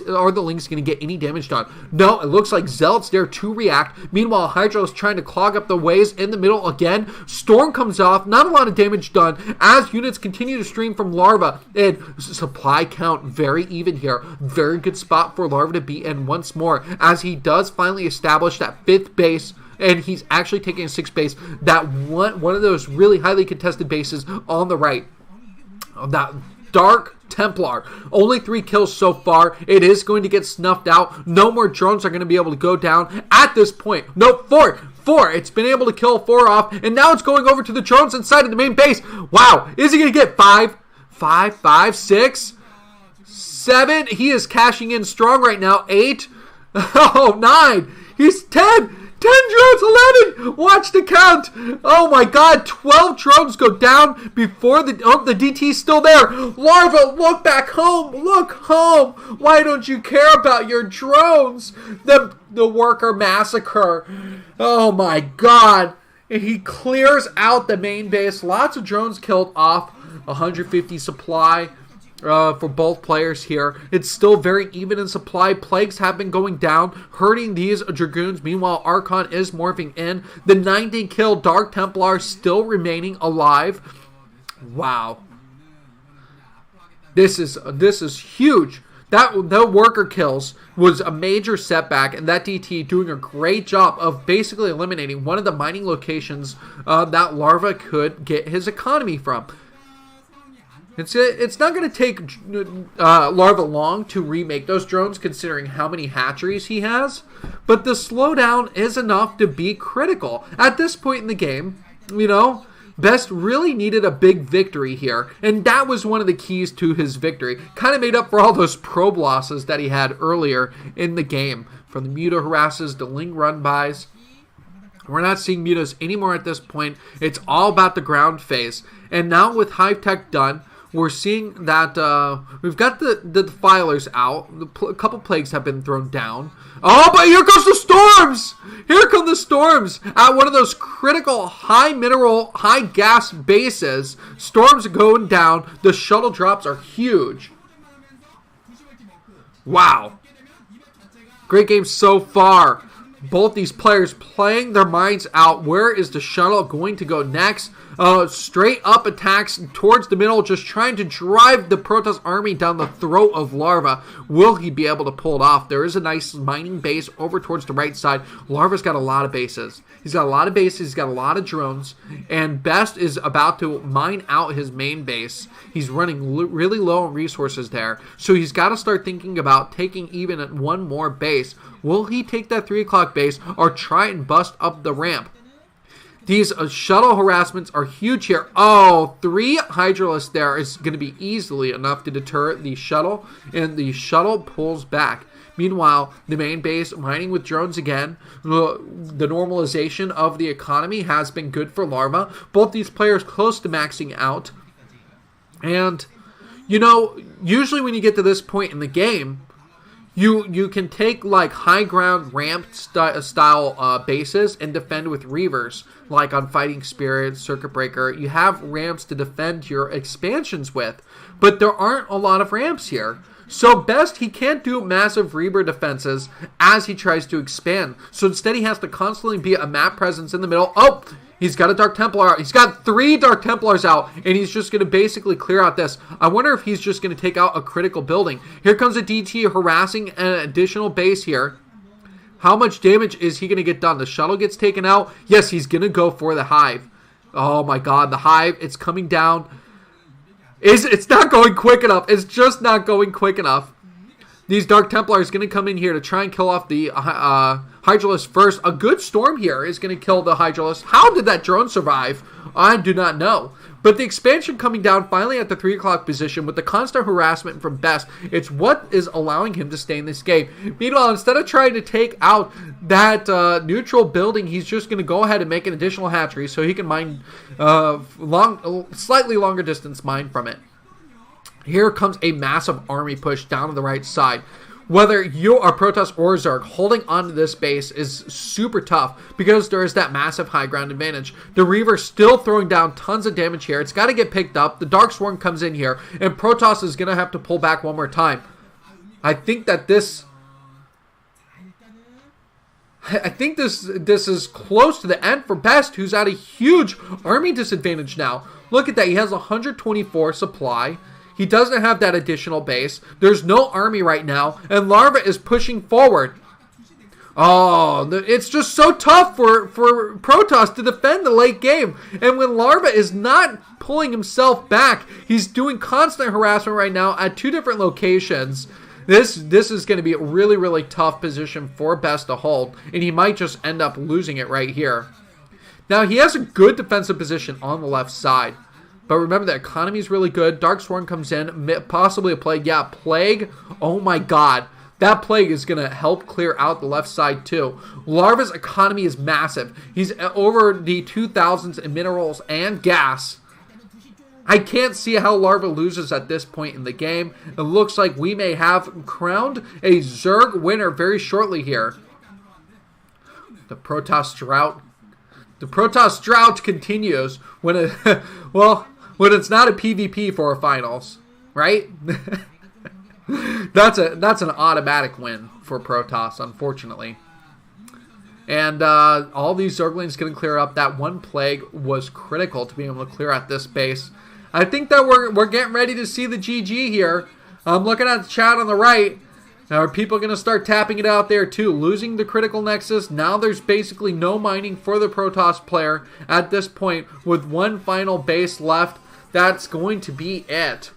Are the Lings going to get any damage done? No, it looks like Zealot's there to react. Meanwhile, Hydra is trying to clog up the ways in the middle again. Storm comes off. Not a lot of damage done as units continue to stream from Larva. And supply count very even here. Very good spot for Larva to be in once more as he does finally establish that 5th base. And he's actually taking a 6th base. That one of those really highly contested bases on the right. That Dark Templar. Only 3 kills so far. It is going to get snuffed out. No more drones are going to be able to go down at this point. No, 4. It's been able to kill 4 off. And now it's going over to the drones inside of the main base. Wow. Is he going to get 5? 5, 6, 7. He is cashing in strong right now. 8. Oh, 9. He's 10. 10 drones, 11! Watch the count! Oh my god, 12 drones go down before the DT's still there. Larva, look back home! Look home! Why don't you care about your drones? The worker massacre. Oh my god. And he clears out the main base. Lots of drones killed off. 150 supply. For both players here. It's still very even in supply. Plagues have been going down, hurting these Dragoons. Meanwhile, Archon is morphing in. The 90 kill Dark Templar still remaining alive. Wow. This is huge. The worker kills was a major setback, and that DT doing a great job of basically eliminating one of the mining locations that Larva could get his economy from. It's not going to take Larva long to remake those drones, considering how many hatcheries he has. But the slowdown is enough to be critical. At this point in the game, Best really needed a big victory here. And that was one of the keys to his victory. Kind of made up for all those probe losses that he had earlier in the game. From the Muta harasses to Ling run-bys. We're not seeing mutas anymore at this point. It's all about the ground phase. And now with Hive Tech done, we're seeing that we've got the defilers out. A couple plagues have been thrown down. Oh, but here comes the storms! Here come the storms at one of those critical high mineral, high gas bases. Storms are going down. The shuttle drops are huge. Wow. Great game so far. Both these players playing their minds out. Where is the shuttle going to go next? Straight up attacks towards the middle, just trying to drive the Protoss army down the throat of Larva. Will he be able to pull it off? There is a nice mining base over towards the right side. Larva's got a lot of bases. He's got a lot of bases. He's got a lot of drones. And Best is about to mine out his main base. He's running really low on resources there. So he's got to start thinking about taking even one more base. Will he take that 3 o'clock base or try and bust up the ramp? These shuttle harassments are huge here. Oh, 3 Hydralisks there is going to be easily enough to deter the shuttle, and the shuttle pulls back. Meanwhile, the main base mining with drones again. The normalization of the economy has been good for Larva. Both these players close to maxing out. And, usually when you get to this point in the game, you can take like high ground ramp style bases and defend with Reavers, like on Fighting Spirit, Circuit Breaker. You have ramps to defend your expansions with, but there aren't a lot of ramps here. So Best, he can't do massive Reaver defenses as he tries to expand. So instead he has to constantly be a map presence in the middle. Oh! He's got a Dark Templar out. He's got 3 Dark Templars out, and he's just going to basically clear out this. I wonder if he's just going to take out a critical building. Here comes a DT harassing an additional base here. How much damage is he going to get done? The shuttle gets taken out. Yes, he's going to go for the Hive. Oh my god, the Hive, it's coming down. It's not going quick enough. It's just not going quick enough. These Dark Templars going to come in here to try and kill off the Hydralisk first. A good storm here is going to kill the Hydralisk. How did that drone survive? I do not know. But the expansion coming down finally at the 3 o'clock position with the constant harassment from Best, it's what is allowing him to stay in this game. Meanwhile, instead of trying to take out that neutral building, he's just going to go ahead and make an additional hatchery so he can mine slightly longer distance mine from it. Here comes a massive army push down to the right side. Whether you are Protoss or Zerg, holding onto this base is super tough because there is that massive high ground advantage. The Reaver still throwing down tons of damage here. It's got to get picked up. The Dark Swarm comes in here, and Protoss is going to have to pull back one more time. I think this is close to the end for Best, who's at a huge army disadvantage now. Look at that. He has 124 supply. He doesn't have that additional base. There's no army right now. And Larva is pushing forward. Oh, it's just so tough for Protoss to defend the late game. And when Larva is not pulling himself back, he's doing constant harassment right now at 2 different locations. This is going to be a really, really tough position for Best to hold. And he might just end up losing it right here. Now, he has a good defensive position on the left side. But remember, the economy is really good. Dark Swarm comes in, possibly a Plague. Yeah, Plague. Oh my god. That Plague is going to help clear out the left side too. Larva's economy is massive. He's over the 2,000s in minerals and gas. I can't see how Larva loses at this point in the game. It looks like we may have crowned a Zerg winner very shortly here. The Protoss drought. The Protoss drought continues when it, well, when it's not a PvP for a finals, right? That's an automatic win for Protoss, unfortunately. And all these Zerglings going to clear up. That one Plague was critical to being able to clear out this base. I think that we're getting ready to see the GG here. I'm looking at the chat on the right. Now, are people going to start tapping it out there too? Losing the critical nexus. Now there's basically no mining for the Protoss player at this point with one final base left. That's going to be it.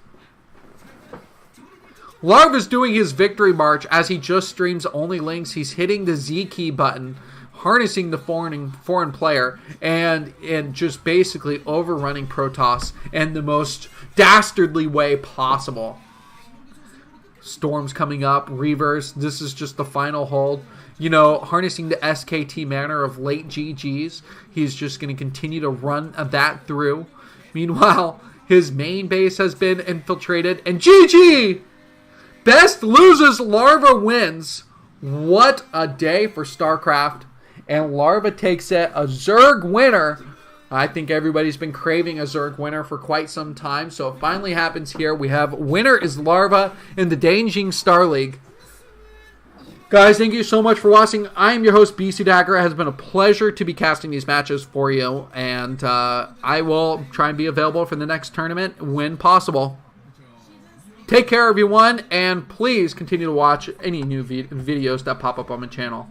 Larva's doing his victory march as he just streams only links. He's hitting the Z key button, harnessing the foreign player, and just basically overrunning Protoss in the most dastardly way possible. Storms coming up, Reavers. This is just the final hold. You know, harnessing the SKT manner of late GGs. He's just going to continue to run that through. Meanwhile, his main base has been infiltrated. And GG! Best loses, Larva wins. What a day for StarCraft. And Larva takes it, a Zerg winner. I think everybody's been craving a Zerg winner for quite some time. So it finally happens here. We have winner is Larva in the DanJJing Star League. Guys, thank you so much for watching. I am your host, BisuDagger. It has been a pleasure to be casting these matches for you. And I will try and be available for the next tournament when possible. Take care, everyone. And please continue to watch any new videos that pop up on my channel.